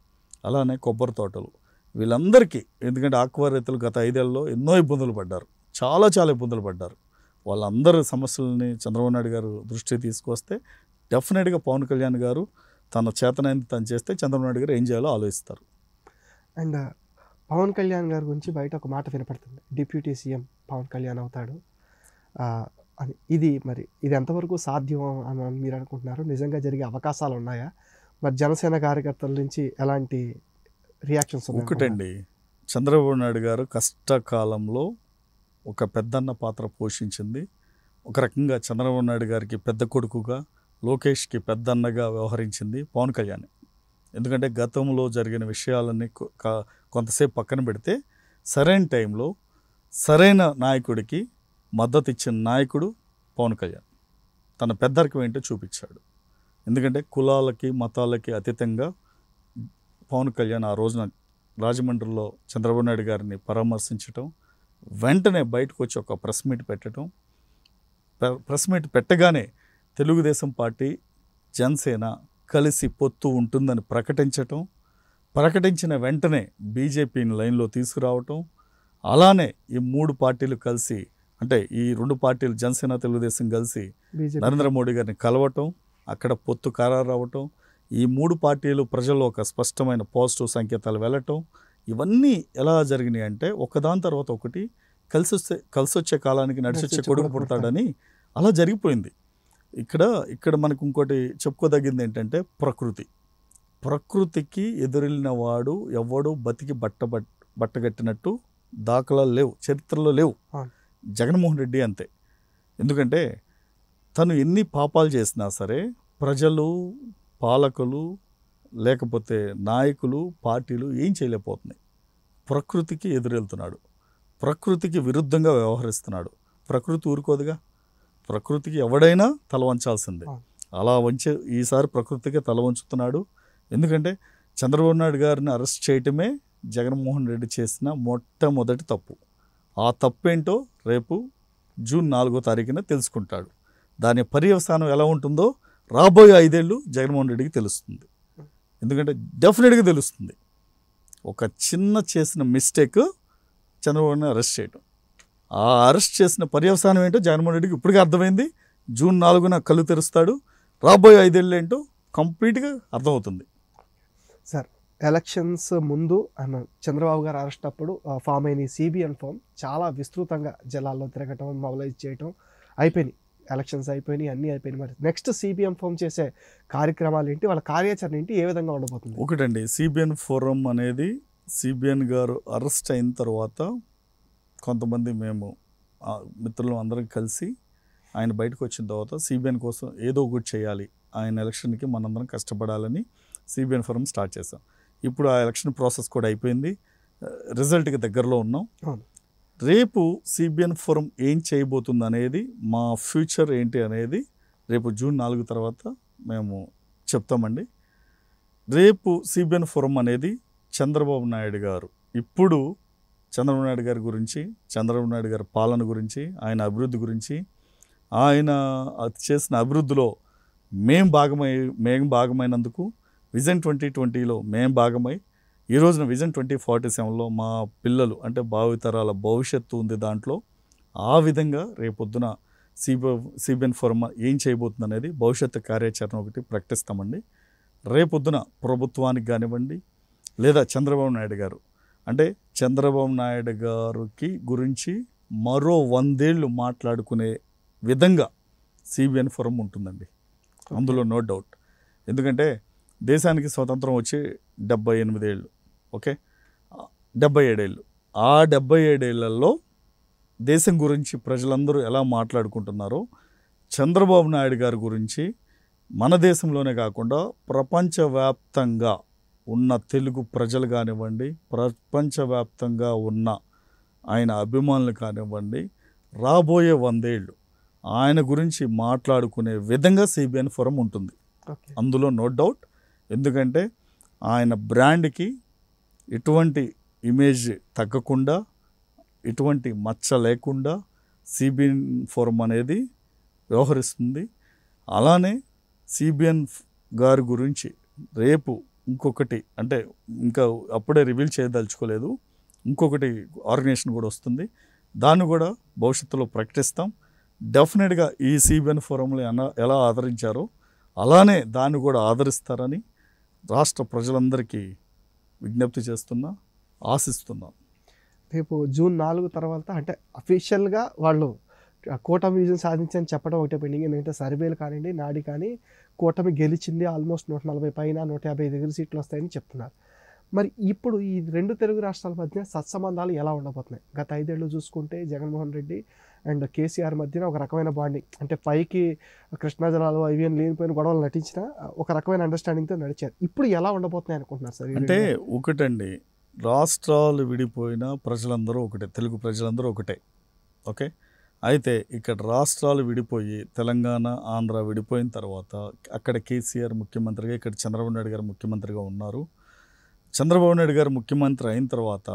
అలానే కొబ్బరి తోటలు, వీళ్ళందరికీ, ఎందుకంటే ఆక్వా రైతులు గత 5 ఏళ్ళలో ఎన్నో ఇబ్బందులు పడ్డారు, చాలా ఇబ్బందులు పడ్డారు. వాళ్ళందరి సమస్యలని చంద్రబాబు నాయుడు గారు దృష్టికి తీసుకొస్తే డెఫినెట్గా పవన్ కళ్యాణ్ గారు తన చేతనైంది తను చేస్తే చంద్రబాబు నాయుడు గారు ఏం చేయాలో ఆలోచిస్తారు. అండ్ పవన్ కళ్యాణ్ గారి గురించి బయట ఒక మాట వినపడుతుంది, డిప్యూటీ సీఎం పవన్ కళ్యాణ్ అవుతాడు అని. ఇది ఎంతవరకు సాధ్యం అని మీరు అనుకుంటున్నారు? నిజంగా జరిగే అవకాశాలు ఉన్నాయా? మరి జనసేన కార్యకర్తల నుంచి ఎలాంటి రియాక్షన్స్ ఒకటండి, చంద్రబాబు నాయుడు గారు కష్టకాలంలో ఒక పెద్దన్న పాత్ర పోషించింది. ఒక రకంగా చంద్రబాబు నాయుడు గారికి పెద్ద కొడుకుగా, లోకేష్కి పెద్దన్నగా వ్యవహరించింది పవన్ కళ్యాణ్. ఎందుకంటే గతంలో జరిగిన విషయాలన్నీ కొంతసేపు పక్కన పెడితే సరైన టైంలో సరైన నాయకుడికి మద్దతు ఇచ్చిన నాయకుడు పవన్ కళ్యాణ్. తన పెద్దరికం ఏంటో చూపించాడు. ఎందుకంటే కులాలకి మతాలకి అతీతంగా పవన్ కళ్యాణ్ ఆ రోజున రాజమండ్రిలో చంద్రబాబు నాయుడు గారిని పరామర్శించటం, వెంటనే బయటకు వచ్చి ఒక ప్రెస్ మీట్ పెట్టడం, ప్రెస్ మీట్ పెట్టగానే తెలుగుదేశం పార్టీ జనసేన కలిసి పొత్తు ఉంటుందని ప్రకటించటం, ప్రకటించిన వెంటనే బీజేపీని లైన్లో తీసుకురావటం, అలానే ఈ 3 పార్టీలు కలిసి, అంటే ఈ 2 పార్టీలు జనసేన తెలుగుదేశం కలిసి నరేంద్ర మోడీ గారిని కలవటం, అక్కడ పొత్తు ఖరారు అవ్వటం, ఈ 3 పార్టీలు ప్రజల్లో ఒక స్పష్టమైన పాజిటివ్ సంకేతాలు వెళ్ళటం, ఇవన్నీ ఎలా జరిగినాయి అంటే ఒకదాని తర్వాత ఒకటి కలిసి వచ్చే కాలానికి నడిచొచ్చే కొడుకు పుడతాడని అలా జరిగిపోయింది. ఇక్కడ మనకు ఇంకోటి చెప్పుకోదగింది ఏంటంటే ప్రకృతికి ఎదురెళ్ళిన వాడు ఎవడు బతికి బట్టగట్టినట్టు దాఖలాలు లేవు, చరిత్రలో లేవు. జగన్మోహన్ రెడ్డి అంతే. ఎందుకంటే తను ఎన్ని పాపాలు చేసినా సరే ప్రజలు, పాలకులు, లేకపోతే నాయకులు, పార్టీలు ఏం చేయలేకపోతున్నాయి. ప్రకృతికి ఎదురెళ్తున్నాడు, ప్రకృతికి విరుద్ధంగా వ్యవహరిస్తున్నాడు. ప్రకృతి ఊరుకోదుగా, ప్రకృతికి ఎవడైనా తల వంచాల్సిందే. అలా ఈసారి ప్రకృతికి తల వంచుతున్నాడు. ఎందుకంటే చంద్రబాబు నాయుడు గారిని అరెస్ట్ చేయటమే జగన్మోహన్ రెడ్డి చేసిన మొట్టమొదటి తప్పు. ఆ తప్పేంటో రేపు జూన్ 4వ తారీఖున తెలుసుకుంటాడు. దాని పర్యవసానం ఎలా ఉంటుందో రాబోయే 5 ఏళ్ళు జగన్మోహన్ రెడ్డికి తెలుస్తుంది. ఎందుకంటే డెఫినెట్గా తెలుస్తుంది. ఒక చిన్న చేసిన మిస్టేక్ చంద్రబాబుని అరెస్ట్ చేయడం, ఆ అరెస్ట్ చేసిన పర్యవసానం ఏంటో జగన్మోహన్ రెడ్డికి ఇప్పటికే అర్థమైంది. జూన్ 4న కళ్ళు తెరుస్తాడు. రాబోయే 5 ఏళ్ళు ఏంటో కంప్లీట్గా అర్థమవుతుంది. సార్, ఎలక్షన్స్ ముందు చంద్రబాబు గారు అరెస్ట్ అప్పుడు ఫామ్ అయిన సిబిఎన్ ఫామ్ చాలా విస్తృతంగా జిల్లాల్లో తిరగటం, మొబిలైజ్ చేయటం అయిపోయినాయి. ఎలక్షన్స్ అయిపోయినాయి, అన్నీ అయిపోయినాయి. మరి నెక్స్ట్ సిబిఎం ఫామ్ చేసే కార్యక్రమాలు ఏంటి, వాళ్ళ కార్యాచరణ ఏంటి, ఏ విధంగా ఉండబోతుంది? ఒకటండి, సిబిఎన్ ఫోరం అనేది సిబిఎన్ గారు అరెస్ట్ అయిన తర్వాత కొంతమంది మేము మిత్రులు అందరం కలిసి ఆయన బయటకు వచ్చిన తర్వాత సిబిఎన్ కోసం ఏదో ఒకటి చేయాలి, ఆయన ఎలక్షన్కి మనందరం కష్టపడాలని సిబిఎన్ ఫోరం స్టార్ట్ చేసాం. ఇప్పుడు ఆ ఎలక్షన్ ప్రాసెస్ కూడా అయిపోయింది, రిజల్ట్కి దగ్గరలో ఉన్నాం. రేపు సిబిఎన్ ఫోరం ఏం చేయబోతుంది అనేది, మా ఫ్యూచర్ ఏంటి అనేది రేపు జూన్ 4 తర్వాత మేము చెప్తామండి. రేపు సిబిఎన్ ఫోరం అనేది చంద్రబాబు నాయుడు గారు, ఇప్పుడు చంద్రబాబు నాయుడు గారి గురించి, చంద్రబాబు నాయుడు గారి పాలన గురించి, ఆయన అభివృద్ధి గురించి, ఆయన చేసిన అభివృద్ధిలో మేము భాగమైనందుకు, విజన్ 2020లో మేము భాగమై, ఈ రోజున విజన్ 2047లో మా పిల్లలు అంటే భావితరాల భవిష్యత్తు ఉంది దాంట్లో. ఆ విధంగా రేపొద్దున సిబిఎన్ ఫోరం ఏం చేయబోతుంది అనేది భవిష్యత్తు కార్యాచరణ ఒకటి ప్రకటిస్తామండి. రేపొద్దున ప్రభుత్వానికి కానివ్వండి, లేదా చంద్రబాబు నాయుడు గారు, అంటే చంద్రబాబు నాయుడు గారికి గురించి మరో 100 ఏళ్ళు మాట్లాడుకునే విధంగా సిబిఎన్ ఫోరం ఉంటుందండి, అందులో నో డౌట్. ఎందుకంటే దేశానికి స్వతంత్రం వచ్చి 78 ఏళ్ళు, ఓకే, 77 ఏళ్ళు. ఆ 77 ఏళ్లలో దేశం గురించి ప్రజలందరూ ఎలా మాట్లాడుకుంటున్నారో, చంద్రబాబు నాయుడు గారి గురించి మన దేశంలోనే కాకుండా ప్రపంచవ్యాప్తంగా ఉన్న తెలుగు ప్రజలు కానివ్వండి, ప్రపంచవ్యాప్తంగా ఉన్న ఆయన అభిమానులు కానివ్వండి, రాబోయే 100 ఏళ్ళు ఆయన గురించి మాట్లాడుకునే విధంగా సిబిఎన్ ఫోరం ఉంటుంది, అందులో నో డౌట్. ఎందుకంటే ఆయన బ్రాండ్కి ఎటువంటి ఇమేజ్ తగ్గకుండా, ఎటువంటి మచ్చ లేకుండా సిబిఎన్ ఫోరం అనేది వ్యవహరిస్తుంది. అలానే సిబిఎన్ గారి గురించి రేపు ఇంకొకటి, అంటే ఇంకా అప్పుడే రివీల్ చేయదలుచుకోలేదు, ఇంకొకటి ఆర్గనైజేషన్ కూడా వస్తుంది, దాన్ని కూడా భవిష్యత్తులో ప్రకటిస్తాం. డెఫినెట్గా ఈ సిబిఎన్ ఫోరంలో ఎలా ఆదరించారో అలానే దాన్ని కూడా ఆదరిస్తారని రాష్ట్ర ప్రజలందరికీ విజ్ఞప్తి చేస్తున్నా, ఆశిస్తున్నాం. రేపు జూన్ 4 తర్వాత అంటే అఫీషియల్గా వాళ్ళు కూటమి విజయం సాధించని చెప్పడం ఒకటే పెండింగ్. ఎందుకంటే సర్వేలు కానివ్వండి, నాడి కానీ కూటమి గెలిచింది, ఆల్మోస్ట్ 140 పైన 150 దగ్గర సీట్లు వస్తాయని చెప్తున్నారు. మరి ఇప్పుడు ఈ రెండు తెలుగు రాష్ట్రాల మధ్య సత్సంబంధాలు ఎలా ఉండబోతున్నాయి? గత 5 ఏళ్ళు చూసుకుంటే జగన్మోహన్ రెడ్డి అండ్ కేసీఆర్ మధ్యన ఒక రకమైన బాండింగ్, అంటే పైకి కృష్ణా జలాలు అవి అని లేనిపోయిన గొడవలు నటించిన ఒక రకమైన అండర్స్టాండింగ్తో నడిచారు. ఇప్పుడు ఎలా ఉండబోతున్నాయి అనుకుంటున్నారు సార్? అంటే ఒకటండి, రాష్ట్రాలు విడిపోయినా ప్రజలందరూ ఒకటే, తెలుగు ప్రజలందరూ ఒకటే. ఓకే, అయితే ఇక్కడ రాష్ట్రాలు విడిపోయి తెలంగాణ ఆంధ్ర విడిపోయిన తర్వాత అక్కడ కేసీఆర్ ముఖ్యమంత్రిగా, ఇక్కడ చంద్రబాబు నాయుడు గారు ముఖ్యమంత్రిగా ఉన్నారు. చంద్రబాబు నాయుడు గారు ముఖ్యమంత్రి అయిన తర్వాత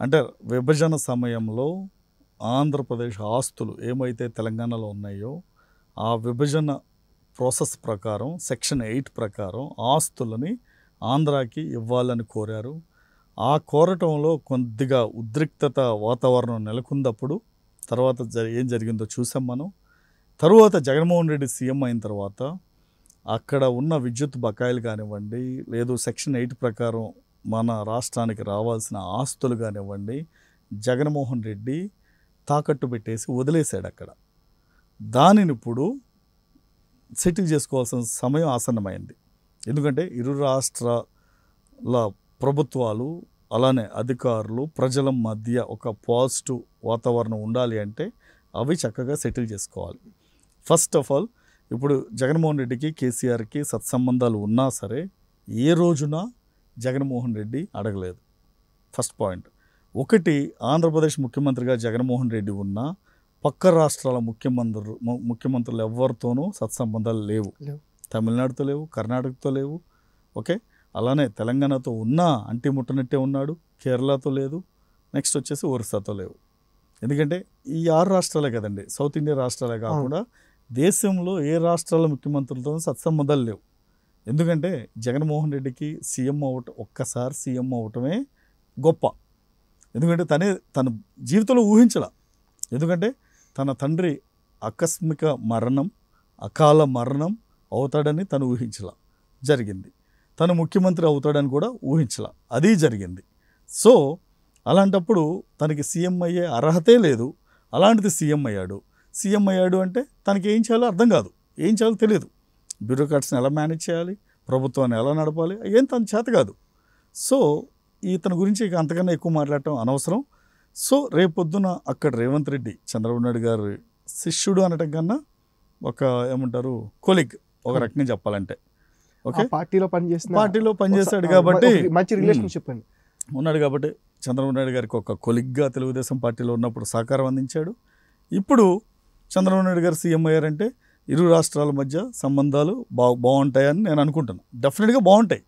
అంటే విభజన సమయంలో ఆంధ్రప్రదేశ్ ఆస్తులు ఏమైతే తెలంగాణలో ఉన్నాయో ఆ విభజన ప్రాసెస్ ప్రకారం సెక్షన్ 8 ప్రకారం ఆస్తులని ఆంధ్రాకి ఇవ్వాలని కోరారు. ఆ కోరటంలో కొద్దిగా ఉద్రిక్తత వాతావరణం నెలకొందప్పుడు. తర్వాత ఏం జరిగిందో చూసాం మనం. తరువాత జగన్మోహన్ రెడ్డి సీఎం అయిన తర్వాత అక్కడ ఉన్న విద్యుత్ బకాయిలు కానివ్వండి, లేదు సెక్షన్ 8 ప్రకారం మన రాష్ట్రానికి రావాల్సిన ఆస్తులు కానివ్వండి, జగన్మోహన్ రెడ్డి తాకట్టు పెట్టేసి వదిలేశాడు అక్కడ. దానిని ఇప్పుడు సెటిల్ చేసుకోవాల్సిన సమయం ఆసన్నమైంది. ఎందుకంటే ఇరు రాష్ట్రాల ప్రభుత్వాలు అలానే అధికారులు ప్రజల మధ్య ఒక పాజిటివ్ వాతావరణం ఉండాలి అంటే అవి చక్కగా సెటిల్ చేసుకోవాలి. ఫస్ట్ ఆఫ్ ఆల్ ఇప్పుడు జగన్మోహన్ రెడ్డికి కేసీఆర్కి సత్సంబంధాలు ఉన్నా సరే ఏ రోజున జగన్మోహన్ రెడ్డి అడగలేదు. First point. ఒకటి, ఆంధ్రప్రదేశ్ ముఖ్యమంత్రిగా జగన్మోహన్ రెడ్డి ఉన్న పక్క రాష్ట్రాల ముఖ్యమంత్రులు ఎవరితోనూ సత్సంబంధాలు లేవు. తమిళనాడుతో లేవు, కర్ణాటకతో లేవు. ఓకే, అలానే తెలంగాణతో ఉన్నా అంటి ముట్టనట్టే ఉన్నాడు. కేరళతో లేదు, నెక్స్ట్ వచ్చేసి ఒరిస్సాతో లేవు. ఎందుకంటే ఈ 6 రాష్ట్రాలే కదండి, సౌత్ ఇండియా రాష్ట్రాలే కాకుండా దేశంలో ఏ రాష్ట్రాల ముఖ్యమంత్రులతో సత్సంబంధాలు లేవు. ఎందుకంటే జగన్మోహన్ రెడ్డికి ఒక్కసారి సీఎం అవటమే గొప్ప. ఎందుకంటే తన జీవితంలో ఊహించలా. ఎందుకంటే తన తండ్రి ఆకస్మిక మరణం, అకాల మరణం అవుతాడని తను ఊహించలా, జరిగింది. తను ముఖ్యమంత్రి అవుతాడని కూడా ఊహించలా, అది జరిగింది. సో అలాంటప్పుడు తనకి సీఎం అయ్యే అర్హతే లేదు. అలాంటిది సీఎం అయ్యాడు అంటే తనకి ఏం చేయాలో అర్థం కాదు, ఏం చేయాలో తెలియదు. బ్యూరోక్రాట్స్ని ఎలా మేనేజ్ చేయాలి, ప్రభుత్వాన్ని ఎలా నడపాలి, ఏం తన చేత కాదు. సో ఇతని గురించి ఇక అంతకన్నా ఎక్కువ మాట్లాడటం అనవసరం. సో రేపొద్దున అక్కడ రేవంత్ రెడ్డి చంద్రబాబు నాయుడు గారు శిష్యుడు అనటం కన్నా ఒక ఏమంటారు కొలిగ్, ఒక రకంగా చెప్పాలంటే. ఓకే, పార్టీలో పనిచేస్తాడు కాబట్టి మంచి రిలేషన్షిప్ ఉన్నాడు కాబట్టి చంద్రబాబు నాయుడు గారికి ఒక కొలిగ్గా తెలుగుదేశం పార్టీలో ఉన్నప్పుడు సహకారం అందించాడు. ఇప్పుడు చంద్రబాబు నాయుడు గారు సీఎం అయ్యారంటే ఇరు రాష్ట్రాల మధ్య సంబంధాలు బాగుంటాయని నేను అనుకుంటున్నాను. డెఫినెట్గా బాగుంటాయి.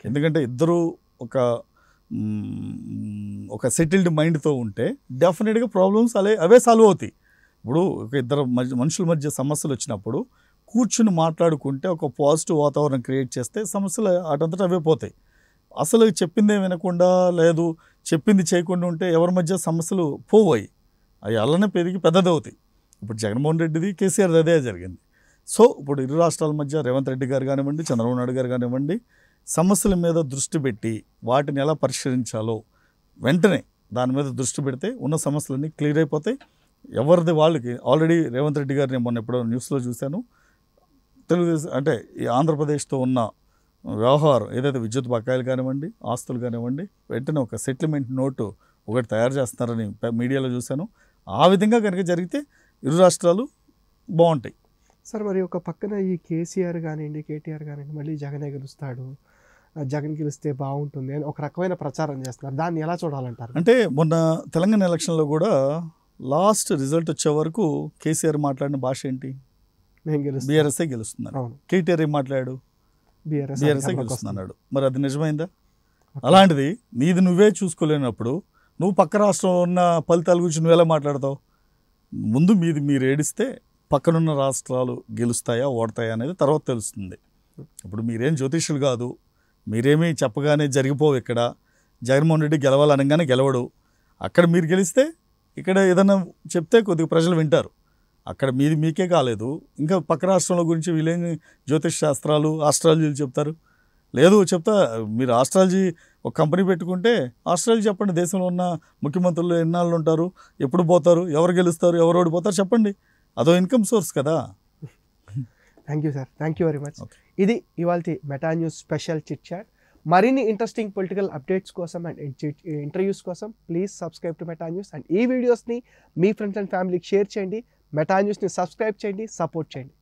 ఎందుకంటే ఇద్దరు ఒక సెటిల్డ్ మైండ్తో ఉంటే డెఫినెట్గా ప్రాబ్లమ్స్ అవే సాల్వ్ అవుతాయి. ఇప్పుడు ఒక ఇద్దరు మనుషుల మధ్య సమస్యలు వచ్చినప్పుడు కూర్చుని మాట్లాడుకుంటే ఒక పాజిటివ్ వాతావరణం క్రియేట్ చేస్తే సమస్యలు అటంతటా అవే పోతాయి. అసలు చెప్పిందే వినకుండా లేదు చెప్పింది చేయకుండా ఉంటే ఎవరి మధ్య సమస్యలు పోవాయి, అవి అలానే పెరిగి పెద్దదవుతాయి. ఇప్పుడు జగన్మోహన్ రెడ్డిది కేసీఆర్ అదే జరిగింది. సో ఇప్పుడు ఇరు రాష్ట్రాల మధ్య రేవంత్ రెడ్డి గారు కానివ్వండి, చంద్రబాబు నాయుడు గారు కానివ్వండి, సమస్యల మీద దృష్టి పెట్టి వాటిని ఎలా పరిష్కరించాలో వెంటనే దాని మీద దృష్టి పెడితే ఉన్న సమస్యలన్నీ క్లియర్ అయిపోతాయి. ఎవరిది వాళ్ళకి. ఆల్రెడీ రేవంత్ రెడ్డి గారిని మొన్న ఎప్పుడో న్యూస్లో చూశాను, తెలుగుదేశం అంటే ఈ ఆంధ్రప్రదేశ్తో ఉన్న వ్యవహారం ఏదైతే విద్యుత్ బకాయిలు కానివ్వండి, ఆస్తులు కానివ్వండి, వెంటనే ఒక సెటిల్మెంట్ నోటు ఒకటి తయారు చేస్తున్నారని మీడియాలో చూశాను. ఆ విధంగా కనుక జరిగితే ఇరు రాష్ట్రాలు బాగుంటాయి. సార్ మరి ఒక పక్కన ఈ కేసీఆర్ కానివ్వండి, కేటీఆర్ కానివ్వండి, మళ్ళీ జగనే గెలుస్తాడు, జగన్ గెలిస్తే బాగుంటుంది అని ఒక రకమైన ప్రచారం చేస్తున్నారు. దాన్ని ఎలా చూడాలంటారు? అంటే మొన్న తెలంగాణ ఎలక్షన్లో కూడా లాస్ట్ రిజల్ట్ వచ్చే వరకు కేసీఆర్ మాట్లాడిన భాష ఏంటి? బీఆర్ఎస్ఏ గెలుస్తున్నాడు. కేటీఆర్ ఏం మాట్లాడాడు? బీఆర్ఎస్ఏ గెలుస్తున్నాడు. మరి అది నిజమైందా? అలాంటిది నీది నువ్వే చూసుకోలేనప్పుడు నువ్వు పక్క రాష్ట్రంలో ఉన్న ఫలితాల గురించి నువ్వు ఎలా మాట్లాడతావు? ముందు మీరు ఏడిస్తే పక్కనున్న రాష్ట్రాలు గెలుస్తాయా ఓడతాయా అనేది తర్వాత తెలుస్తుంది. ఇప్పుడు మీరేం జ్యోతిష్యులు కాదు, మీరేమీ చెప్పగానే జరిగిపోవు. ఇక్కడ జగన్మోహన్ రెడ్డి గెలవాలనగానే గెలవడు. అక్కడ మీరు గెలిస్తే ఇక్కడ ఏదైనా చెప్తే కొద్దిగా ప్రజలు వింటారు. అక్కడ మీకే కాలేదు, ఇంకా పక్క రాష్ట్రంలో గురించి వీళ్ళేమి జ్యోతిష్ శాస్త్రాలు ఆస్ట్రాలజీలు చెప్తారు. లేదు చెప్తా, మీరు ఆస్ట్రాలజీ ఒక కంపెనీ పెట్టుకుంటే ఆస్ట్రాలజీ చెప్పండి. దేశంలో ఉన్న ముఖ్యమంత్రులు ఎన్నాళ్ళు ఉంటారు, ఎప్పుడు పోతారు, ఎవరు గెలుస్తారు, ఎవరు ఓడిపోతారు చెప్పండి. అదో ఇన్కమ్ సోర్స్ కదా. Thank you sir, thank you very much. ఇది ఇవాళ Meta News special chit chat. మరిన్ని ఇంట్రెస్టింగ్ పొలిటికల్ అప్డేట్స్ కోసం అండ్ ఇంటర్వ్యూస్ కోసం please subscribe to Meta News. And ఈ వీడియోస్ని మీ ఫ్రెండ్స్ అండ్ ఫ్యామిలీకి షేర్ చేయండి. మెటా న్యూస్ని సబ్స్క్రైబ్ చేయండి, సపోర్ట్ చేయండి.